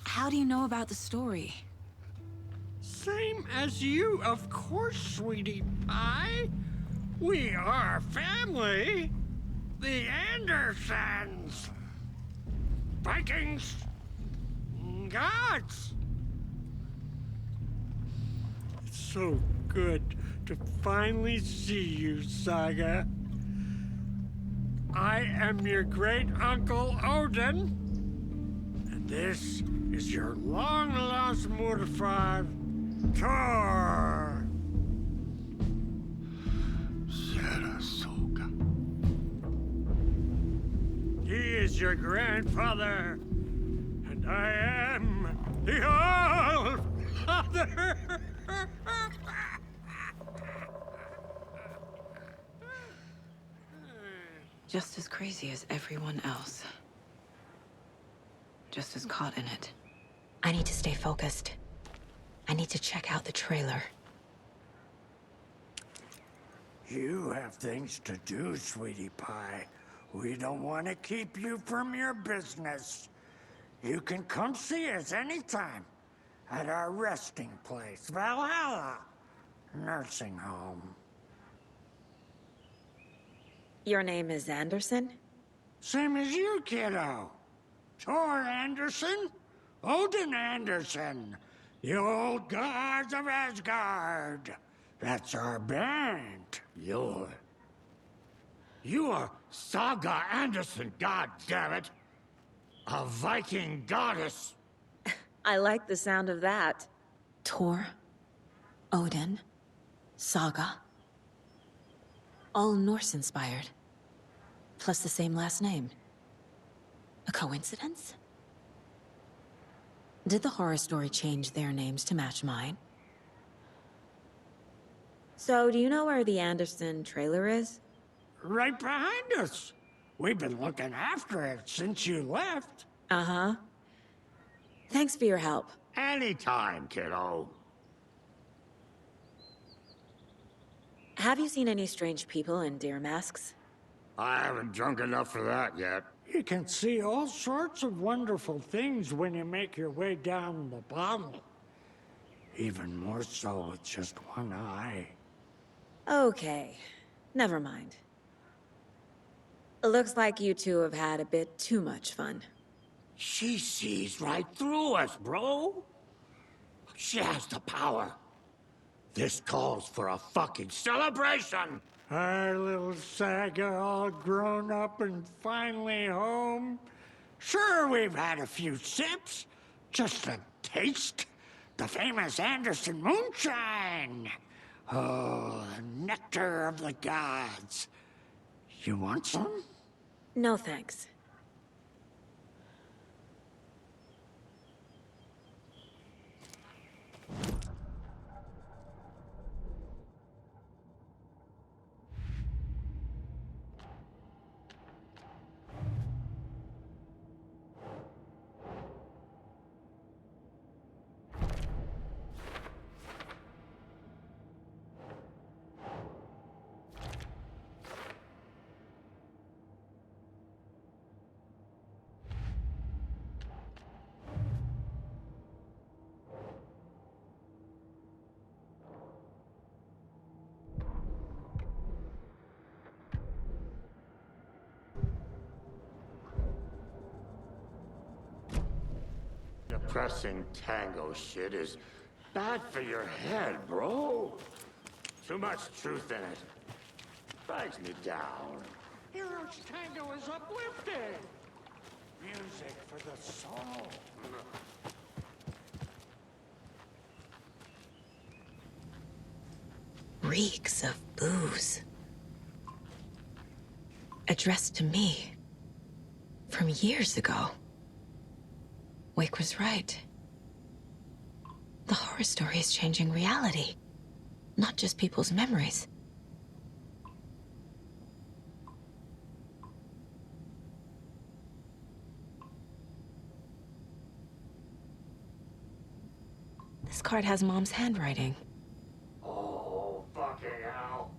How do you know about the story? Same as you, of course, sweetie pie. We are family. The Andersons. Vikings. Gods. It's so good to finally see you, Saga. I am your great-uncle Odin. And this is your long-lost mortified Tor. Sarasota. He is your grandfather, and I am the All-Father. Just as crazy as everyone else. Just as caught in it. I need to stay focused. I need to check out the trailer. You have things to do, sweetie pie. We don't want to keep you from your business. You can come see us anytime at our resting place, Valhalla Nursing Home. Your name is Anderson? Same as you, kiddo. Tor Anderson, Odin Anderson, the old gods of Asgard. That's our band. You are Saga Anderson, goddammit. A Viking goddess. I like the sound of that. Tor, Odin, Saga. All Norse-inspired. Plus the same last name. A coincidence? Did the horror story change their names to match mine? So, do you know where the Anderson trailer is? Right behind us. We've been looking after it since you left. Uh-huh. Thanks for your help. Anytime, kiddo. Have you seen any strange people in deer masks? I haven't drunk enough for that yet. You can see all sorts of wonderful things when you make your way down the bottle. Even more so with just one eye. Okay, never mind. Looks like you two have had a bit too much fun. She sees right through us, bro. She has the power. This calls for a fucking celebration! Our little saga all grown up and finally home. Sure, we've had a few sips. Just a taste. The famous Anderson moonshine. Oh, the nectar of the gods. You want some? No thanks. Depressing tango shit is bad for your head, bro. Too much truth in it. Drags me down. Hero's tango is uplifting. Music for the soul. Reeks of booze. Addressed to me. From years ago. Wake was right. The horror story is changing reality. Not just people's memories. This card has Mom's handwriting. Oh, fucking hell.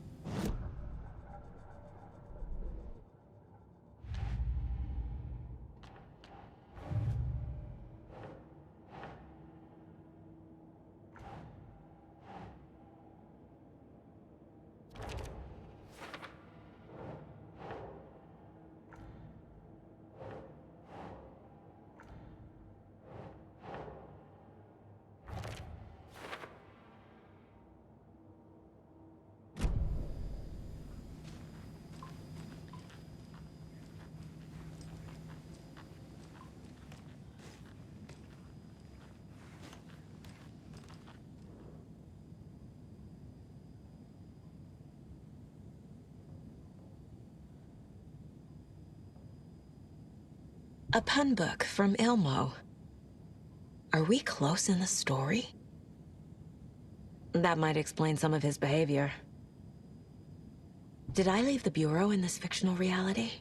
A pun book from Ilmo. Are we close in the story? That might explain some of his behavior. Did I leave the Bureau in this fictional reality?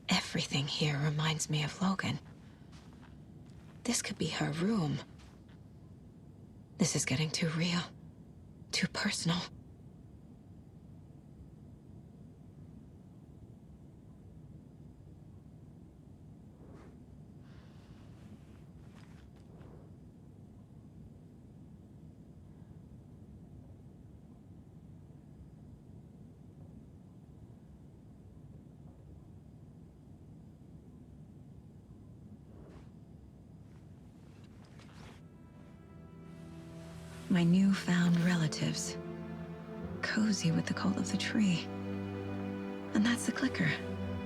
Everything here reminds me of Logan. This could be her room. This is getting too real. Too personal. My newfound relatives. Cozy with the cult of the tree. And that's the clicker.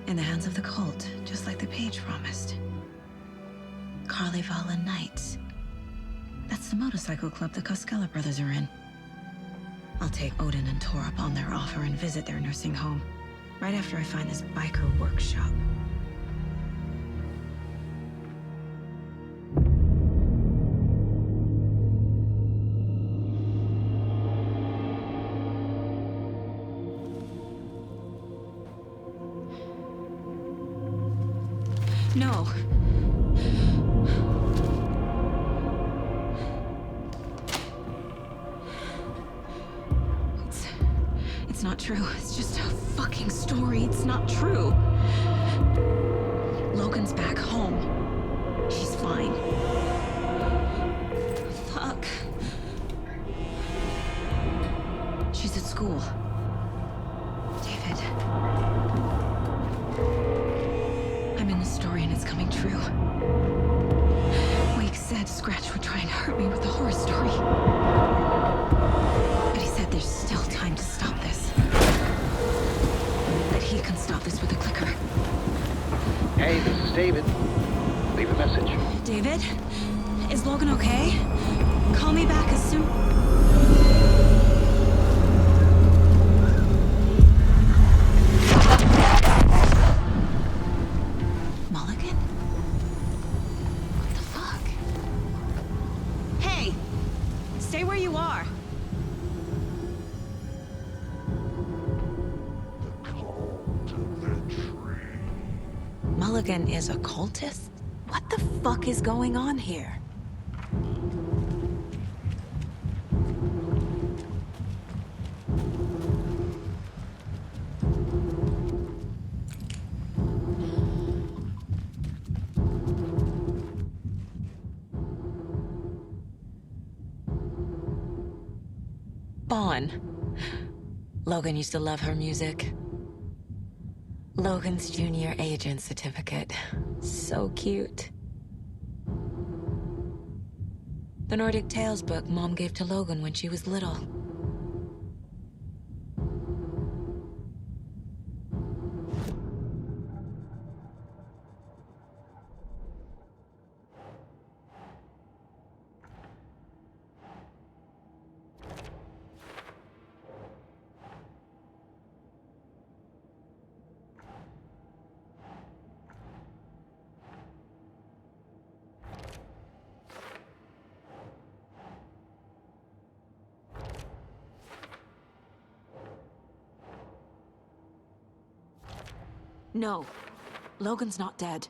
In the hands of the cult, just like the page promised. Carnival Knights. That's the motorcycle club the Koskela brothers are in. I'll take Odin and Tor up on their offer and visit their nursing home, right after I find this biker workshop. No. It's not true. It's just a fucking story. It's not true. Logan's back home. She's fine. Fuck. She's at school. David. I'm in the story and it's coming true. Wake said Scratch would try and hurt me with the horror story. But he said there's still time to stop this. That he can stop this with a clicker. Hey, this is David. Leave a message. David? Is Logan okay? Call me back as soon... Mulligan? What the fuck? Hey! Stay where you are! Mulligan is a cultist? What the fuck is going on here? Bon. Logan used to love her music. Logan's junior agent certificate. So cute. The Nordic Tales book Mom gave to Logan when she was little. No, Logan's not dead.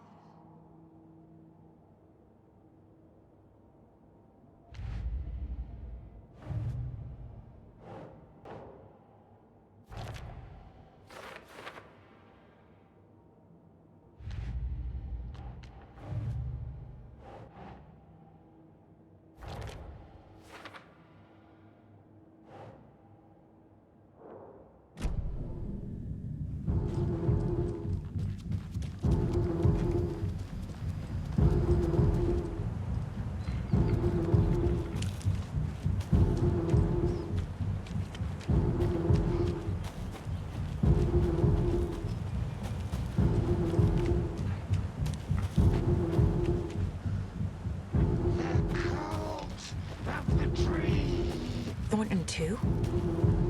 Thornton too?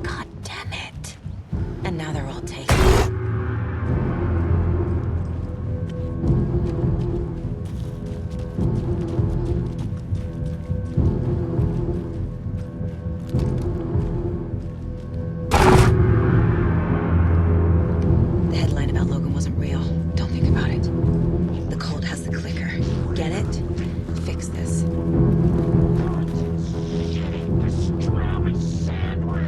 God damn it. And now they're all taken. The headline about Logan wasn't real. Don't think about it. The cult has the clicker. Get it? Fix this. Sandwich.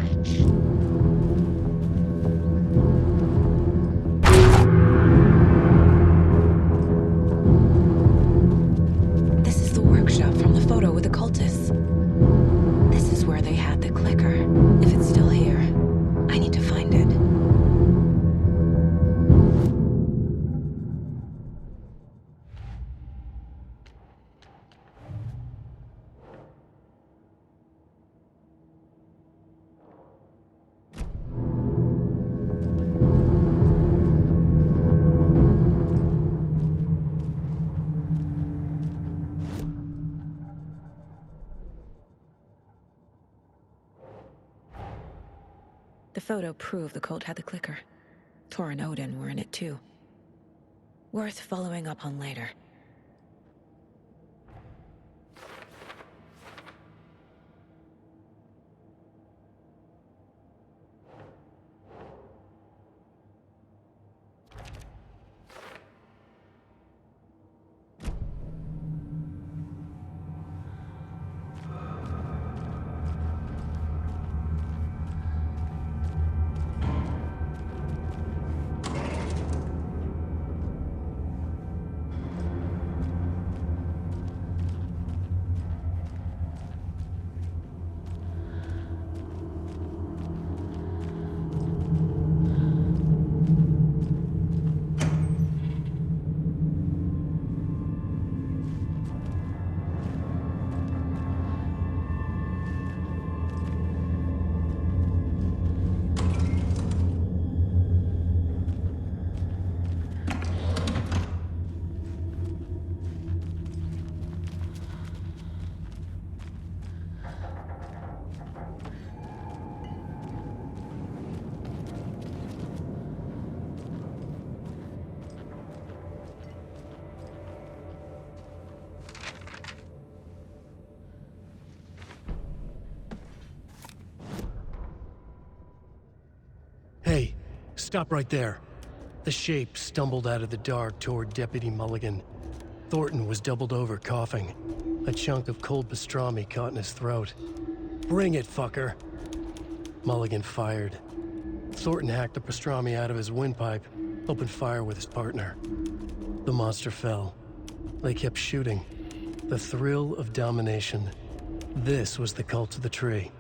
photo proved the cult had the clicker. Tor and Odin were in it too. Worth following up on later. Hey, stop right there. The shape stumbled out of the dark toward Deputy Mulligan. Thornton was doubled over, coughing. A chunk of cold pastrami caught in his throat. Bring it, fucker! Mulligan fired. Thornton hacked the pastrami out of his windpipe, opened fire with his partner. The monster fell. They kept shooting. The thrill of domination. This was the cult of the tree.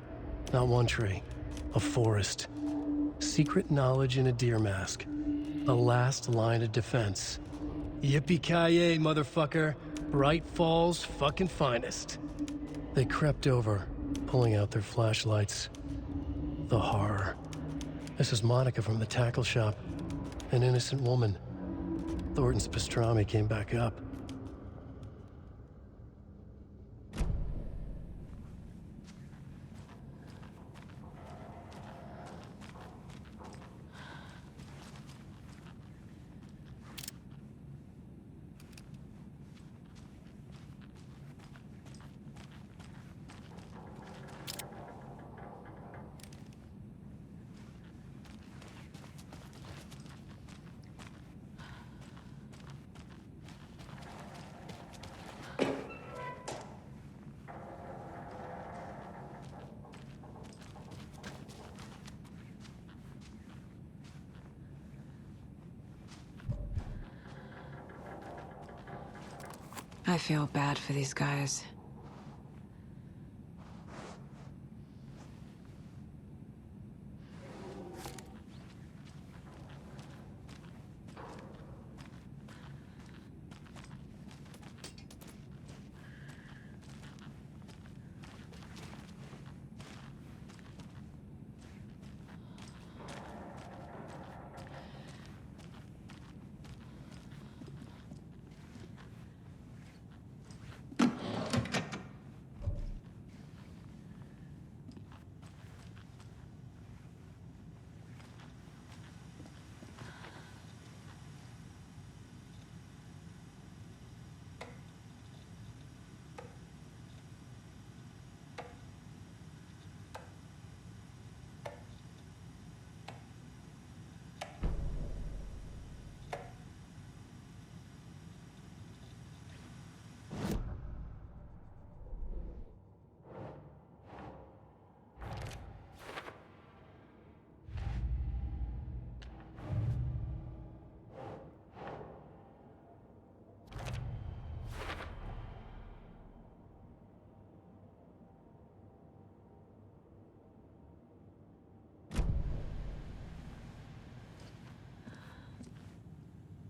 Not one tree, a forest. Secret knowledge in a deer mask. A last line of defense. Yippee-ki-yay, motherfucker. Bright Falls' fucking finest. They crept over, pulling out their flashlights. The horror. This is Monica from the tackle shop. An innocent woman. Thornton's pastrami came back up. I feel bad for these guys.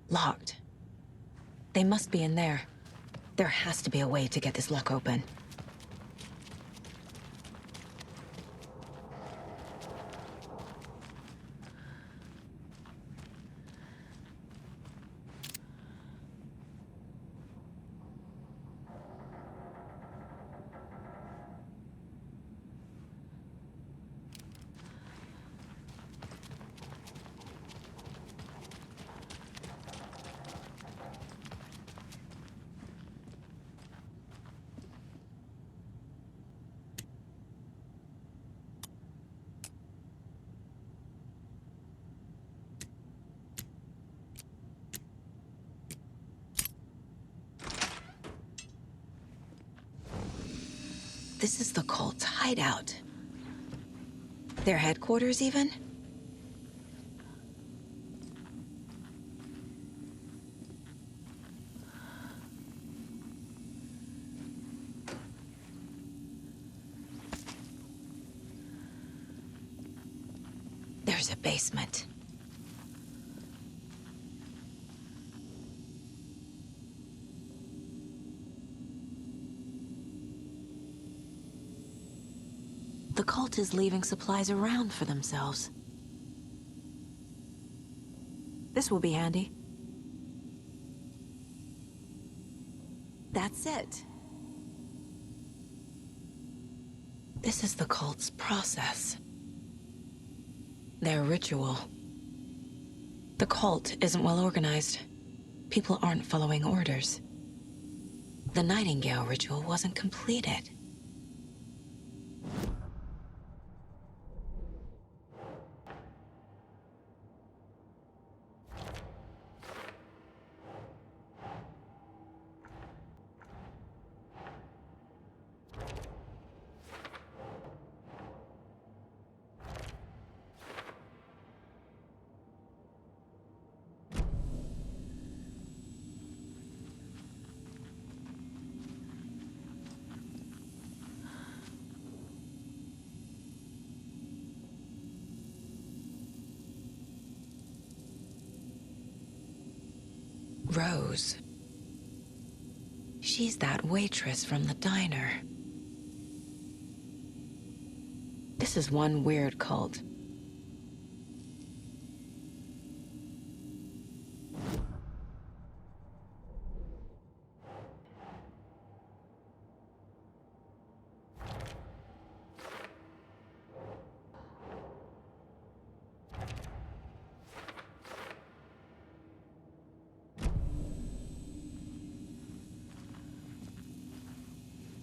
Locked. They must be in there. There has to be a way to get this lock open. This is the cult's hideout. Their headquarters, even? There's a basement. The cult is leaving supplies around for themselves. This will be handy. That's it. This is the cult's process. Their ritual. The cult isn't well organized. People aren't following orders. The Nightingale ritual wasn't completed. Rose. She's that waitress from the diner. This is one weird cult.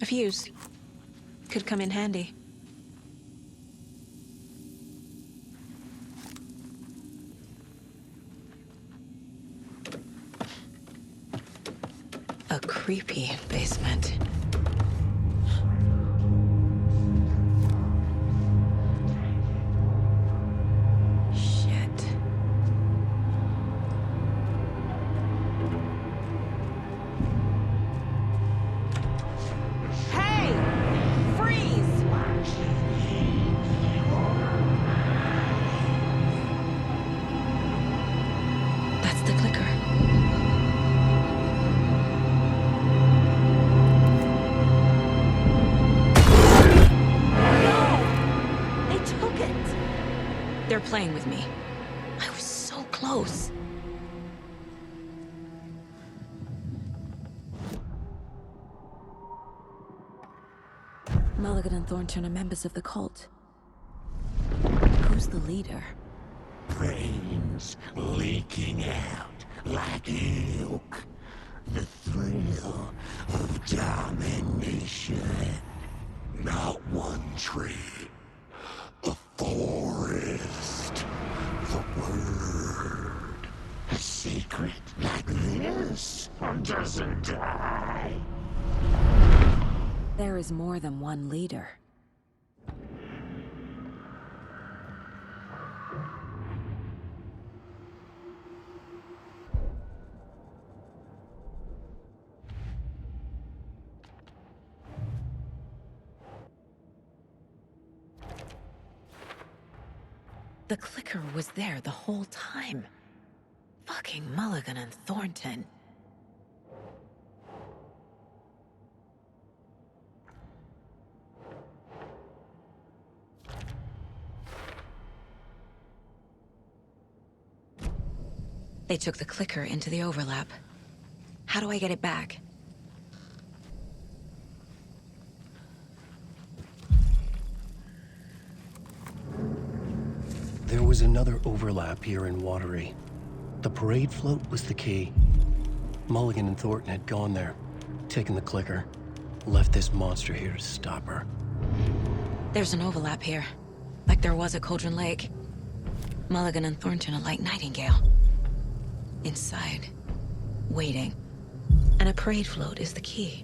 A fuse. Could come in handy. A creepy basement. They're playing with me. I was so close. Mulligan and Thornton are members of the cult. Who's the leader? Brains leaking out like milk. The thrill of domination. Not one tree. A forest. The word. A secret like this doesn't die. There is more than one leader. The clicker was there the whole time. Fucking Mulligan and Thornton. They took the clicker into the overlap. How do I get it back? There was another overlap here in Watery. The parade float was the key. Mulligan and Thornton had gone there, taken the clicker, left this monster here to stop her. There's an overlap here, like there was at Cauldron Lake. Mulligan and Thornton are like Nightingale. Inside, waiting. And a parade float is the key.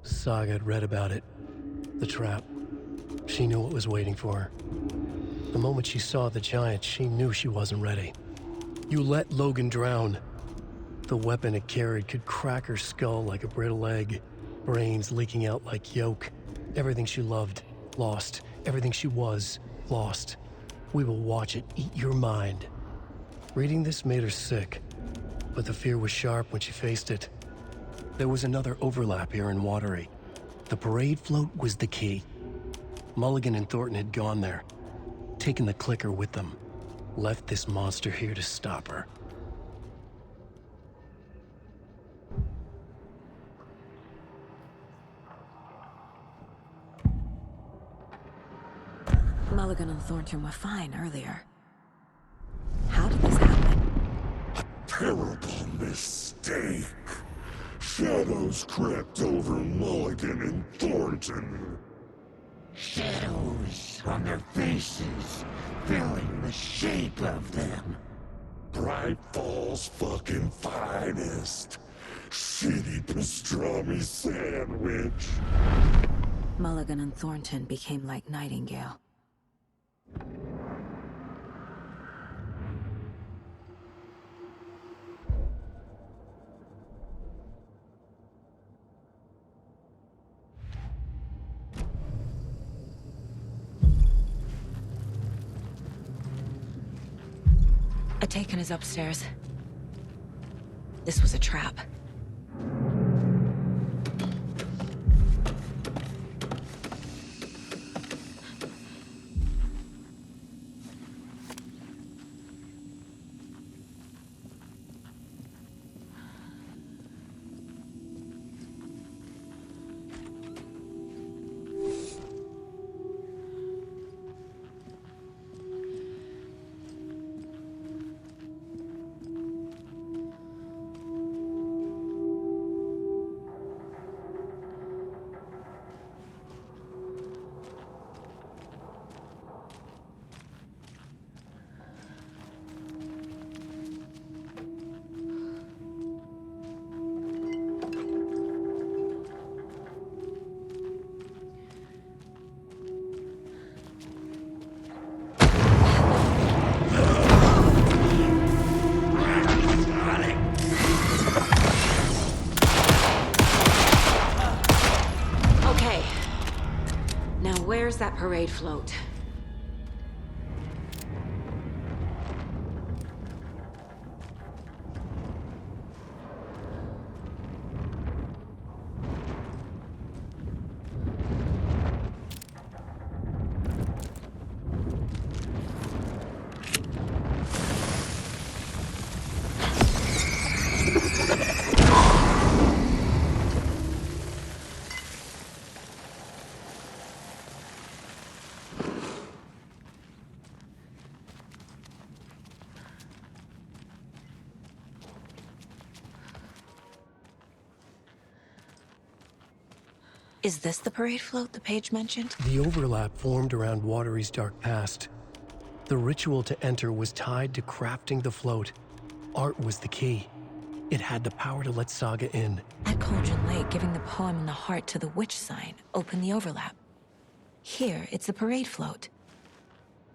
Saga had read about it. The trap. She knew what was waiting for her. The moment she saw the giant, she knew she wasn't ready. You let Logan drown. The weapon it carried could crack her skull like a brittle egg, brains leaking out like yolk. Everything she loved, lost. Everything she was, lost. We will watch it eat your mind. Reading this made her sick, but the fear was sharp when she faced it. There was another overlap here in Watery. The parade float was the key. Mulligan and Thornton had gone there, taken the clicker with them, left this monster here to stop her. Mulligan and Thornton were fine earlier. How did this happen? A terrible mistake. Shadows crept over Mulligan and Thornton. Shadows on their faces, filling the shape of them. Bright Falls fucking finest. Shitty pastrami sandwich. Mulligan and Thornton became like Nightingale. Taken is upstairs. This was a trap. Where's that parade float? Is this the parade float the page mentioned? The overlap formed around Watery's dark past. The ritual to enter was tied to crafting the float. Art was the key. It had the power to let Saga in. At Cauldron Lake, giving the poem and the heart to the witch sign opened the overlap. Here, it's the parade float.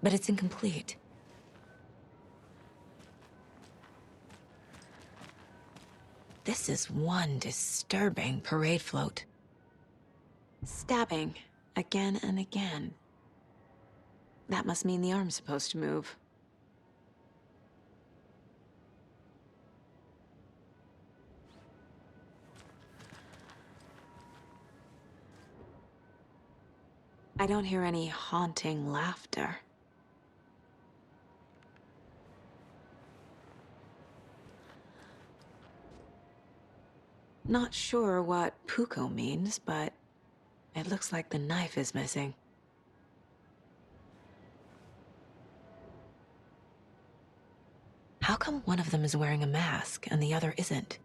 But it's incomplete. This is one disturbing parade float. Stabbing, again and again. That must mean the arm's supposed to move. I don't hear any haunting laughter. Not sure what Puko means, but it looks like the knife is missing. How come one of them is wearing a mask and the other isn't?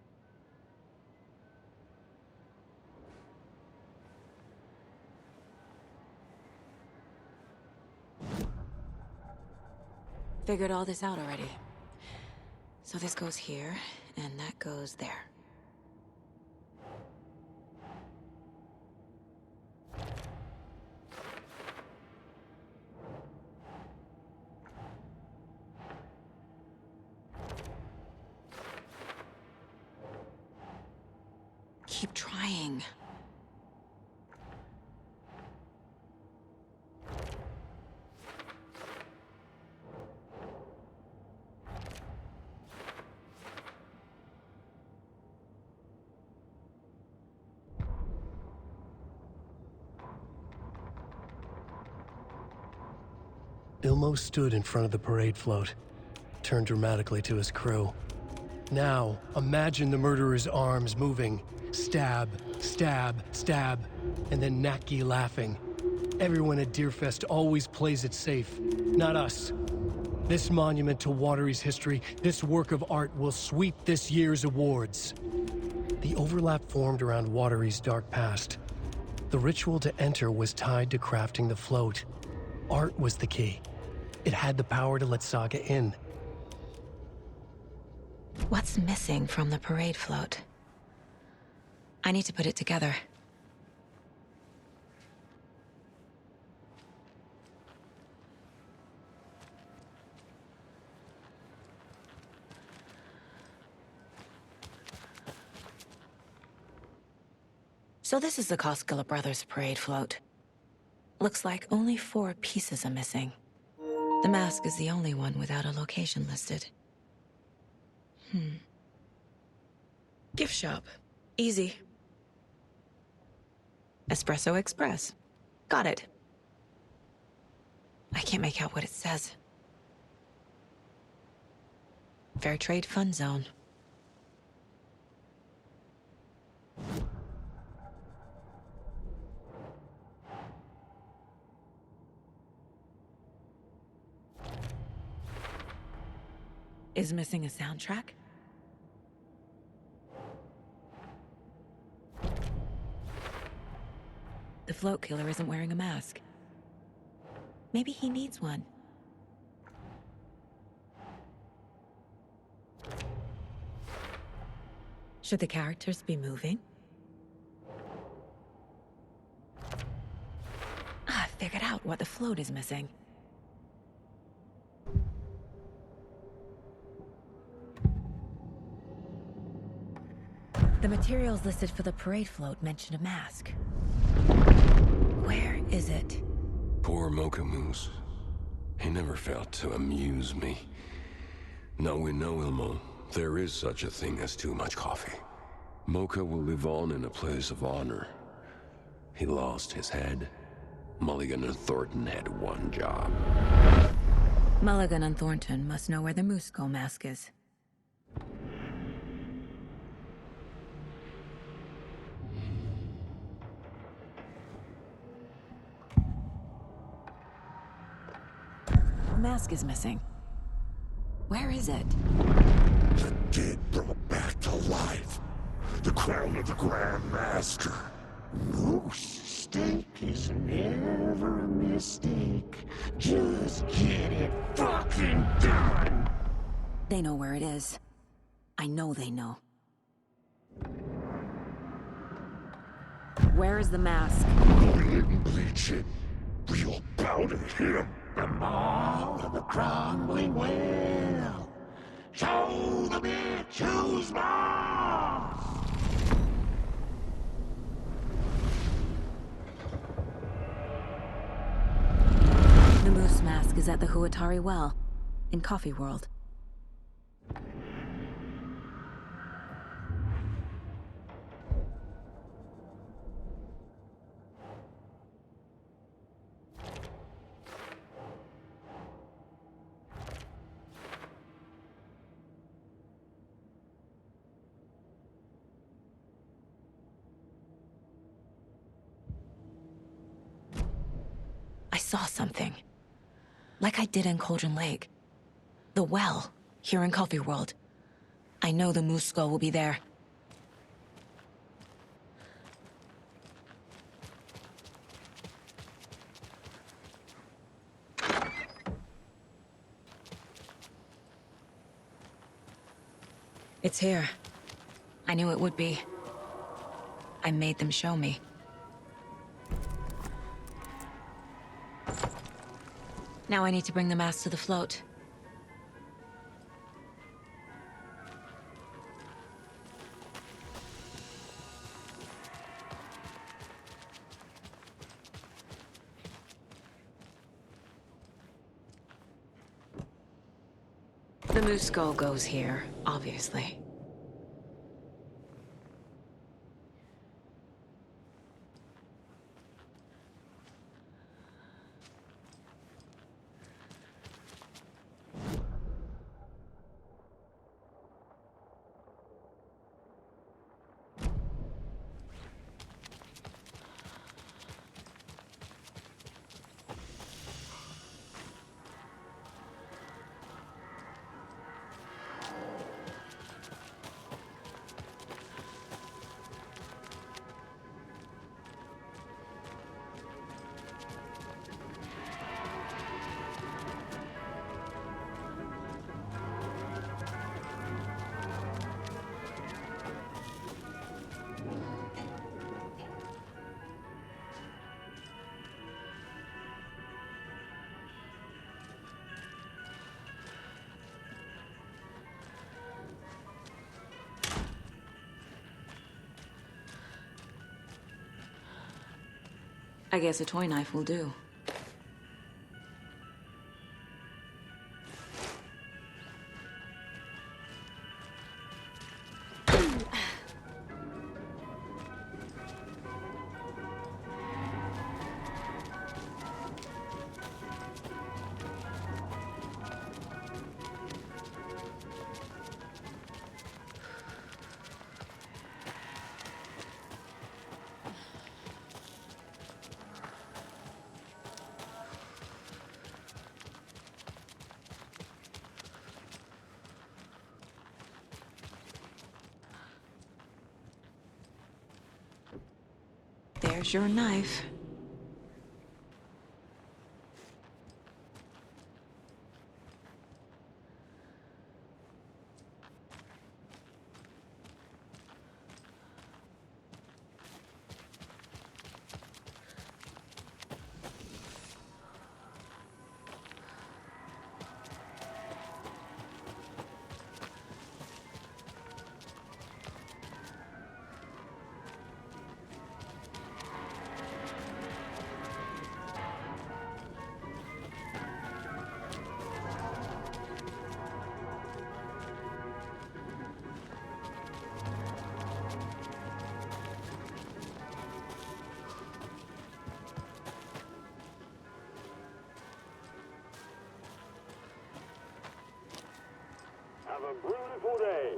Figured all this out already. So this goes here, and that goes there. keep trying. Ilmo stood in front of the parade float, turned dramatically to his crew. Now, imagine the murderer's arms moving. Stab, stab, stab, and then Naki laughing. Everyone at Deerfest always plays it safe, not us. This monument to Watery's history, this work of art will sweep this year's awards. The overlap formed around Watery's dark past. The ritual to enter was tied to crafting the float. Art was the key. It had the power to let Saga in. What's missing from the parade float? I need to put it together. So this is the Koskela Brothers parade float. Looks like only 4 pieces are missing. The mask is the only one without a location listed. Gift shop. Easy. Espresso Express. Got it. I can't make out what it says. Fair Trade Fund Zone. Is missing a soundtrack? The float killer isn't wearing a mask. Maybe he needs one. Should the characters be moving? I figured out what the float is missing. The materials listed for the parade float mention a mask. Where is it? Poor Mocha Moose. He never failed to amuse me. Now we know, Ilmo, there is such a thing as too much coffee. Mocha will live on in a place of honor. He lost his head. Mulligan and Thornton had one job. Mulligan and Thornton must know where the Moose Skull mask is. The mask is missing. Where is it? The dead brought back to life. The crown of the Grand Master. Moose steak is never a mistake. Just get it fucking done. They know where it is. I know they know. Where is the mask? We didn't bleach it. We'll powder him. The maw of the crumbling well. Show the bitch who's boss. The Moose mask is at the Huatari Well, in Coffee World. I saw something. Like I did in Cauldron Lake. The well, here in Coffee World. I know the Moose Skull will be there. It's here. I knew it would be. I made them show me. Now I need to bring the mask to the float. The moose skull goes here, obviously. I guess a toy knife will do. There's your knife. Have a beautiful day.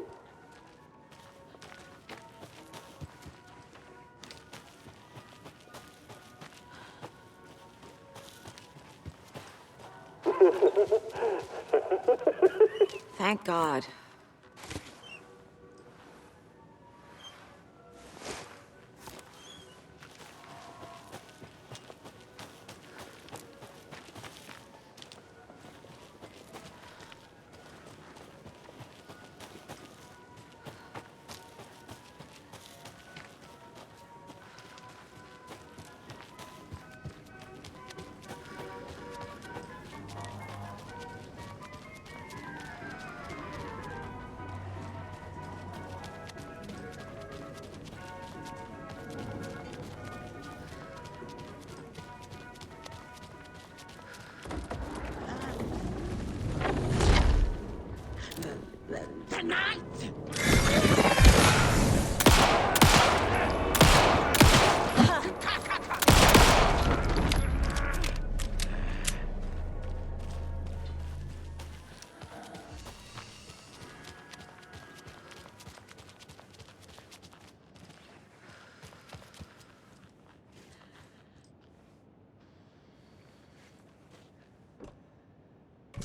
Thank God.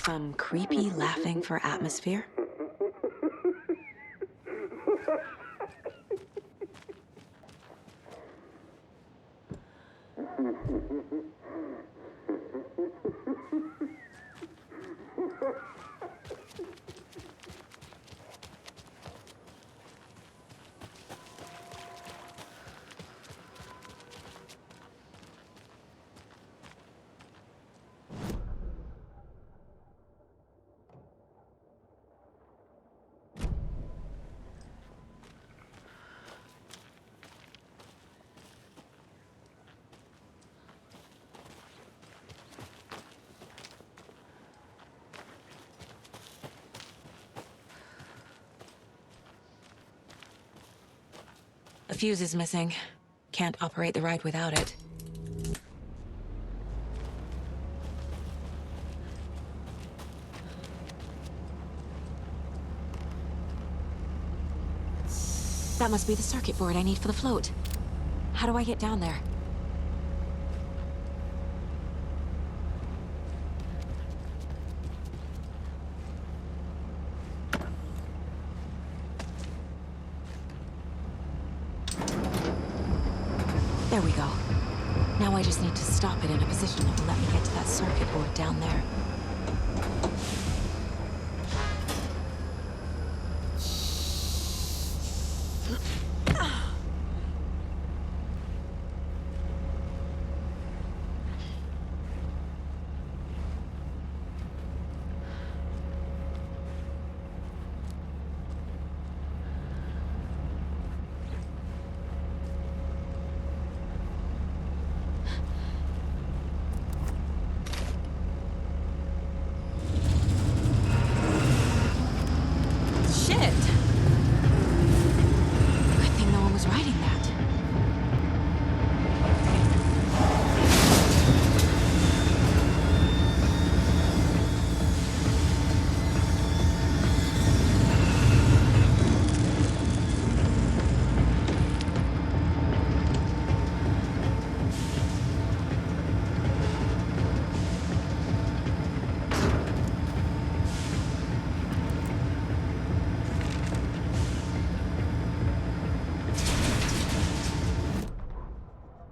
Some creepy laughing for atmosphere? A fuse is missing. Can't operate the ride without it. That must be the circuit board I need for the float. How do I get down there? There we go. Now I just need to stop it in a position that will let me get to that circuit board down there.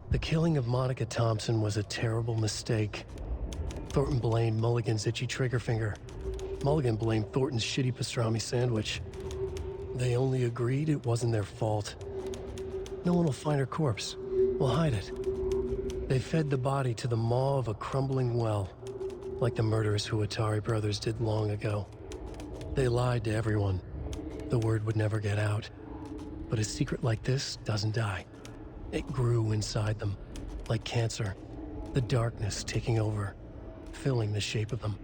The killing of Monica Thompson was a terrible mistake. Thornton blamed Mulligan's itchy trigger finger. Mulligan blamed Thornton's shitty pastrami sandwich. They only agreed it wasn't their fault. No one will find her corpse. We'll hide it. They fed the body to the maw of a crumbling well, like the murderous Huatari brothers did long ago. They lied to everyone. The word would never get out. But a secret like this doesn't die. It grew inside them, like cancer, the darkness taking over, filling the shape of them.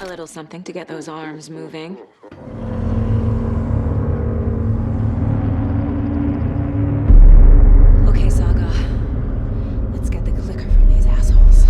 A little something to get those arms moving. Okay, Saga. Let's get the clicker from these assholes.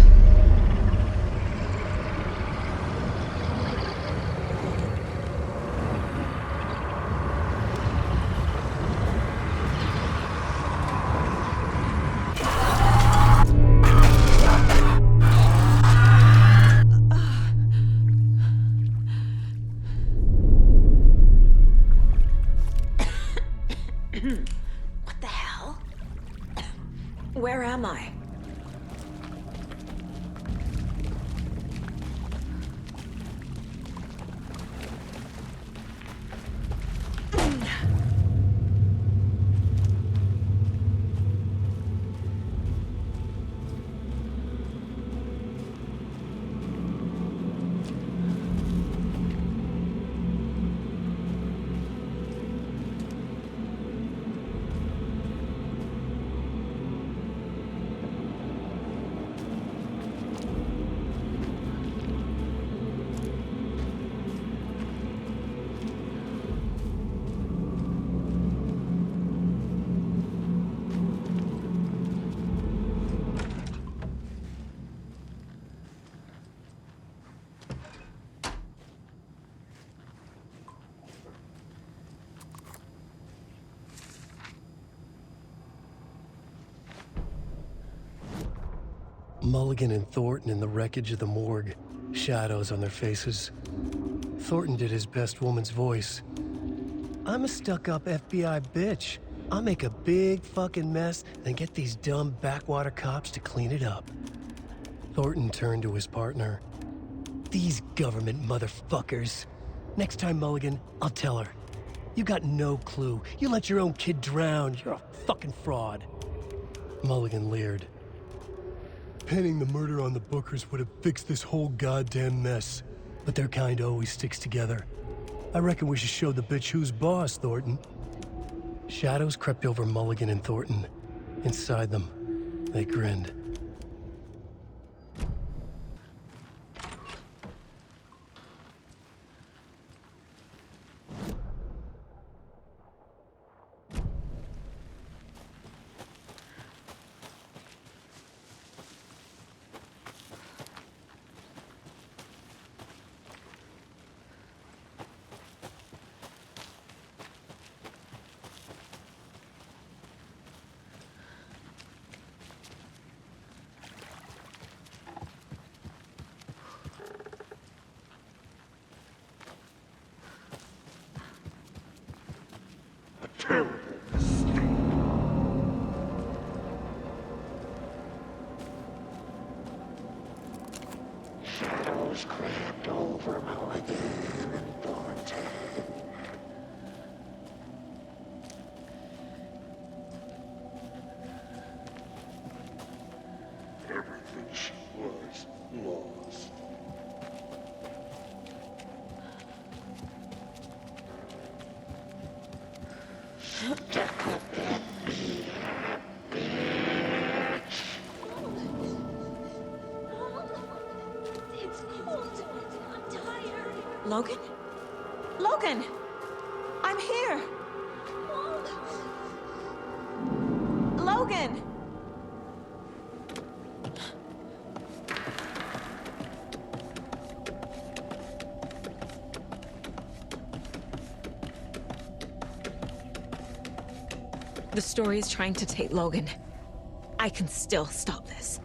Mulligan and Thornton in the wreckage of the morgue, shadows on their faces. Thornton did his best woman's voice. I'm a stuck-up FBI bitch. I'll make a big fucking mess, then get these dumb backwater cops to clean it up. Thornton turned to his partner. These government motherfuckers. Next time, Mulligan, I'll tell her. You got no clue. You let your own kid drown. You're a fucking fraud. Mulligan leered. Pinning the murder on the Bookers would have fixed this whole goddamn mess. But their kind always sticks together. I reckon we should show the bitch who's boss, Thornton. Shadows crept over Mulligan and Thornton. Inside them, they grinned. Shadows crept over Mulligan and Thornton. Everything she was lost. Stuck up in me, bitch. It's cold. I'm tired. Logan? Logan! I'm here! Logan! The story is trying to take Logan. I can still stop this.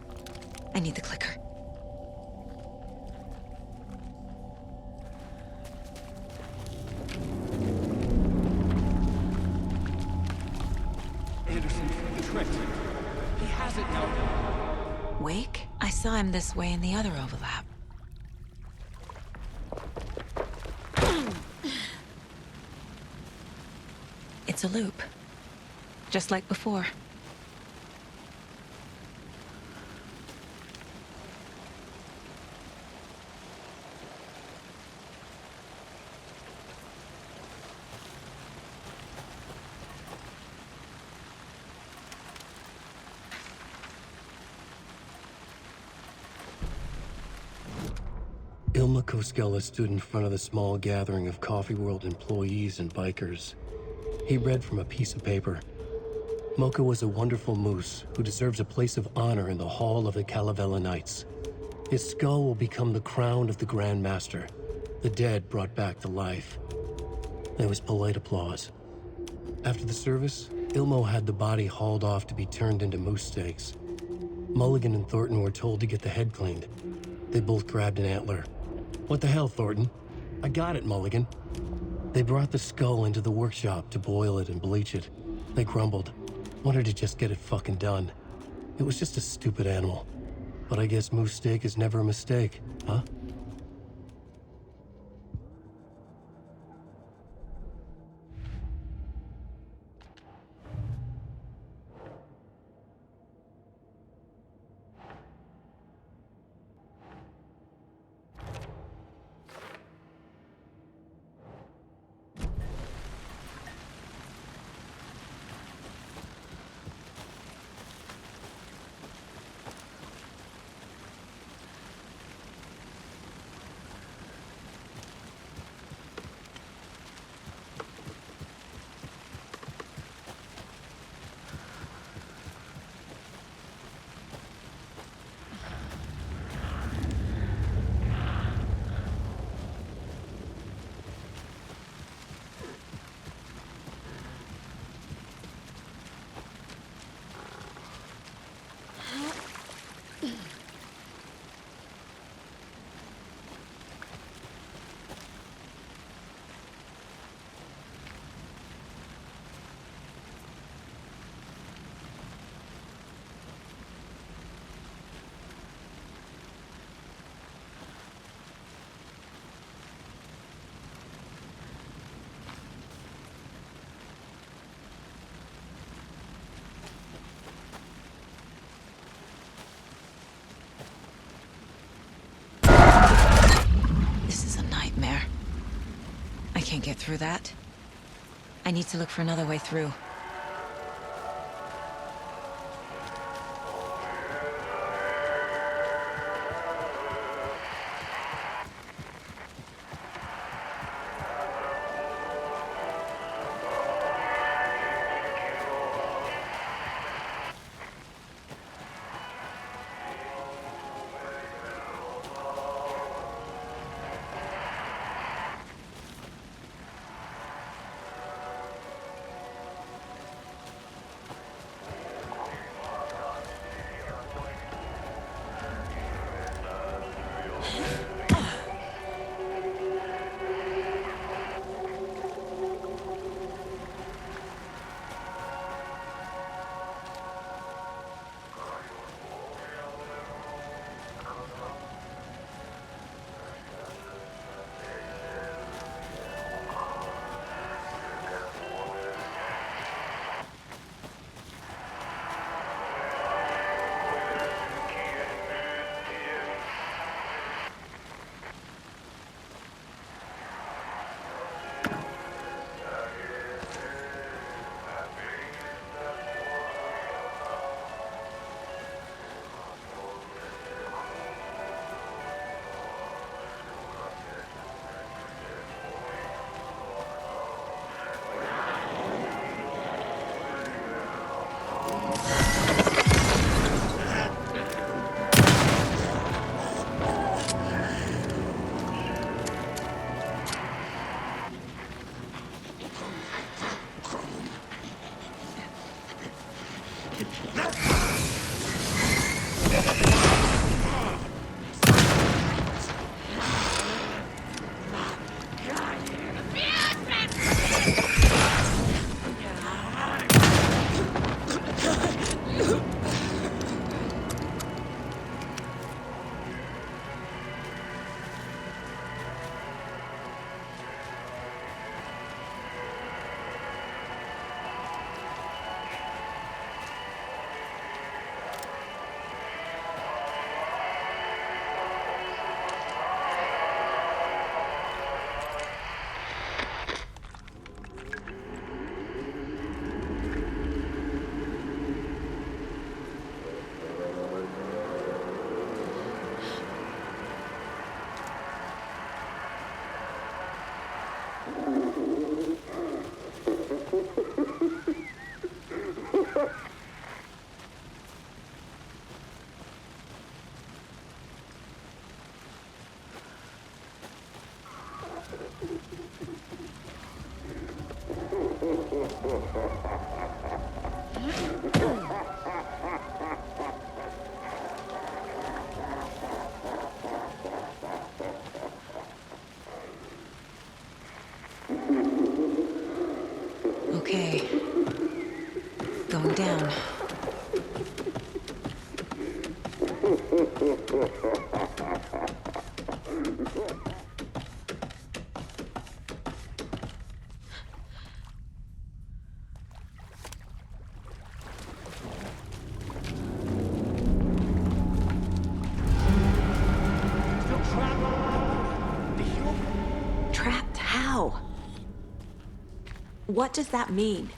I need the clicker. Anderson, the trick. He has it now. Wake? I saw him this way in the other overlap. It's a loop. Just like before. Ilma Koskela stood in front of the small gathering of Coffee World employees and bikers. He read from a piece of paper. Mocha was a wonderful moose who deserves a place of honor in the hall of the Calavella Knights. His skull will become the crown of the Grand Master, the dead brought back to life. There was polite applause. After the service, Ilmo had the body hauled off to be turned into moose steaks. Mulligan and Thornton were told to get the head cleaned. They both grabbed an antler. What the hell, Thornton? I got it, Mulligan. They brought the skull into the workshop to boil it and bleach it. They grumbled. Wanted to just get it fucking done. It was just a stupid animal. But I guess moose steak is never a mistake, huh? can't get through that. I need to look for another way through. Okay. Going down. Trapped how? What does that mean?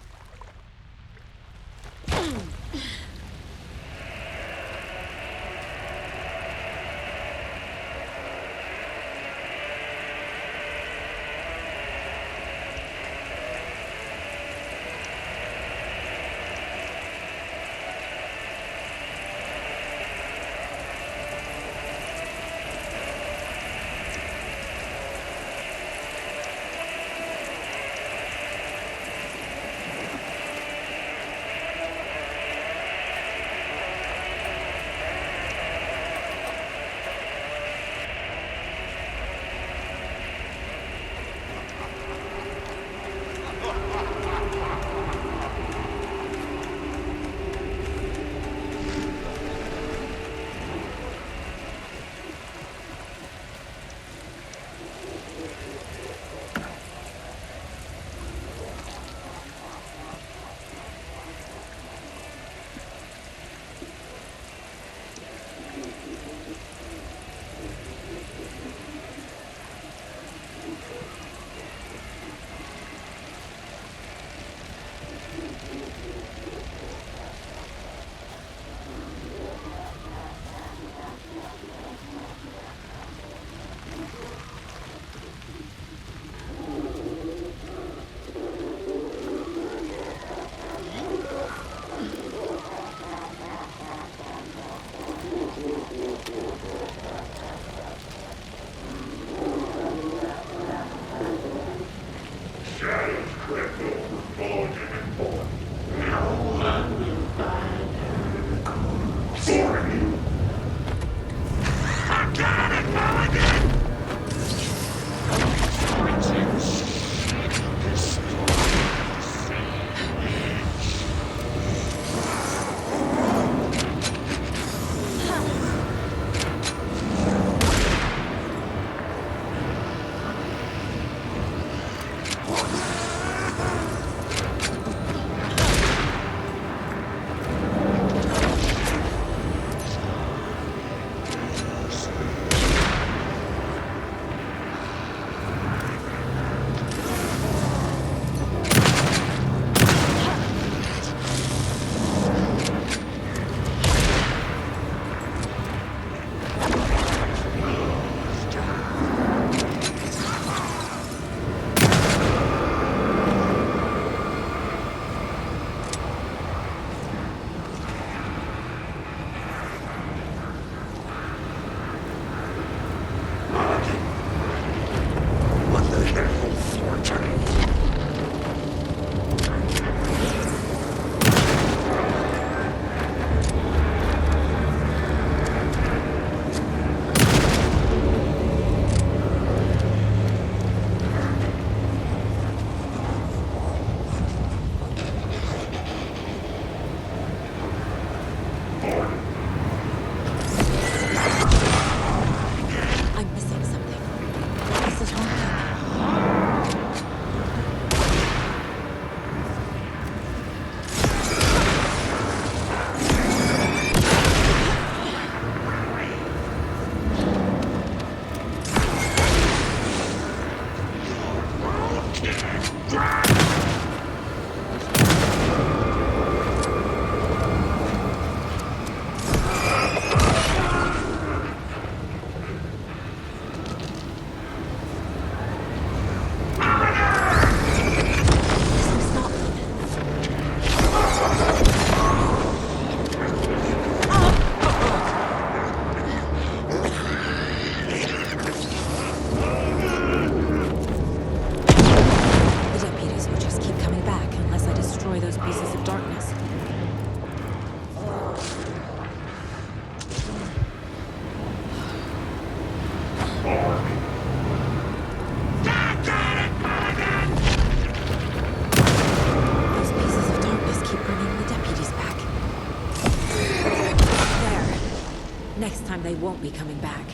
Next time they won't be coming back.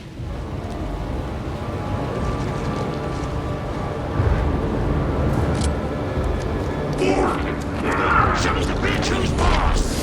Show the bitch who's boss!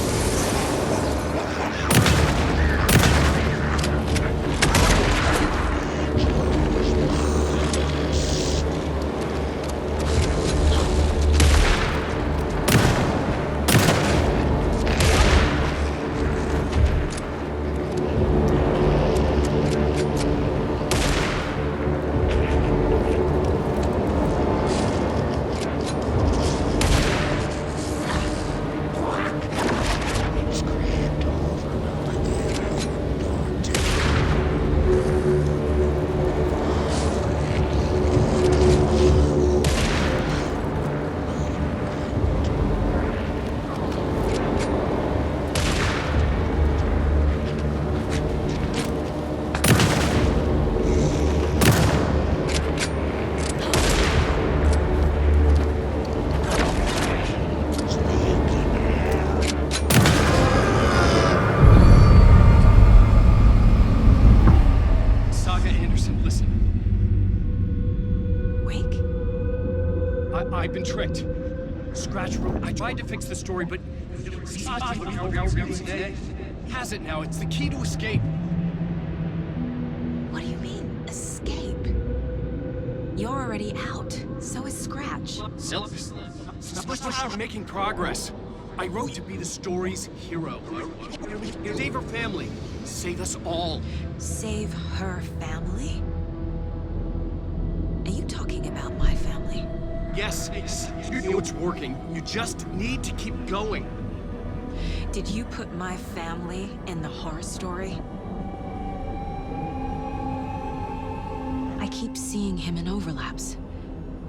I've been tricked. Scratch Room. I tried to fix the story, but has it now. It's the key to escape. What do you mean, escape? You're already out. So is Scratch. We're making progress. I wrote to be the story's hero. Save her family. Save us all. Save her family? Are you talking about my family? Yes, you know it's working. You just need to keep going. Did you put my family in the horror story? I keep seeing him in overlaps,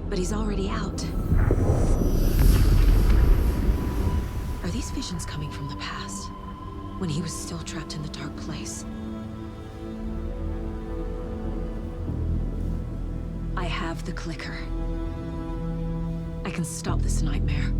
but he's already out. Are these visions coming from the past, when he was still trapped in the dark place? I have the clicker. I can stop this nightmare.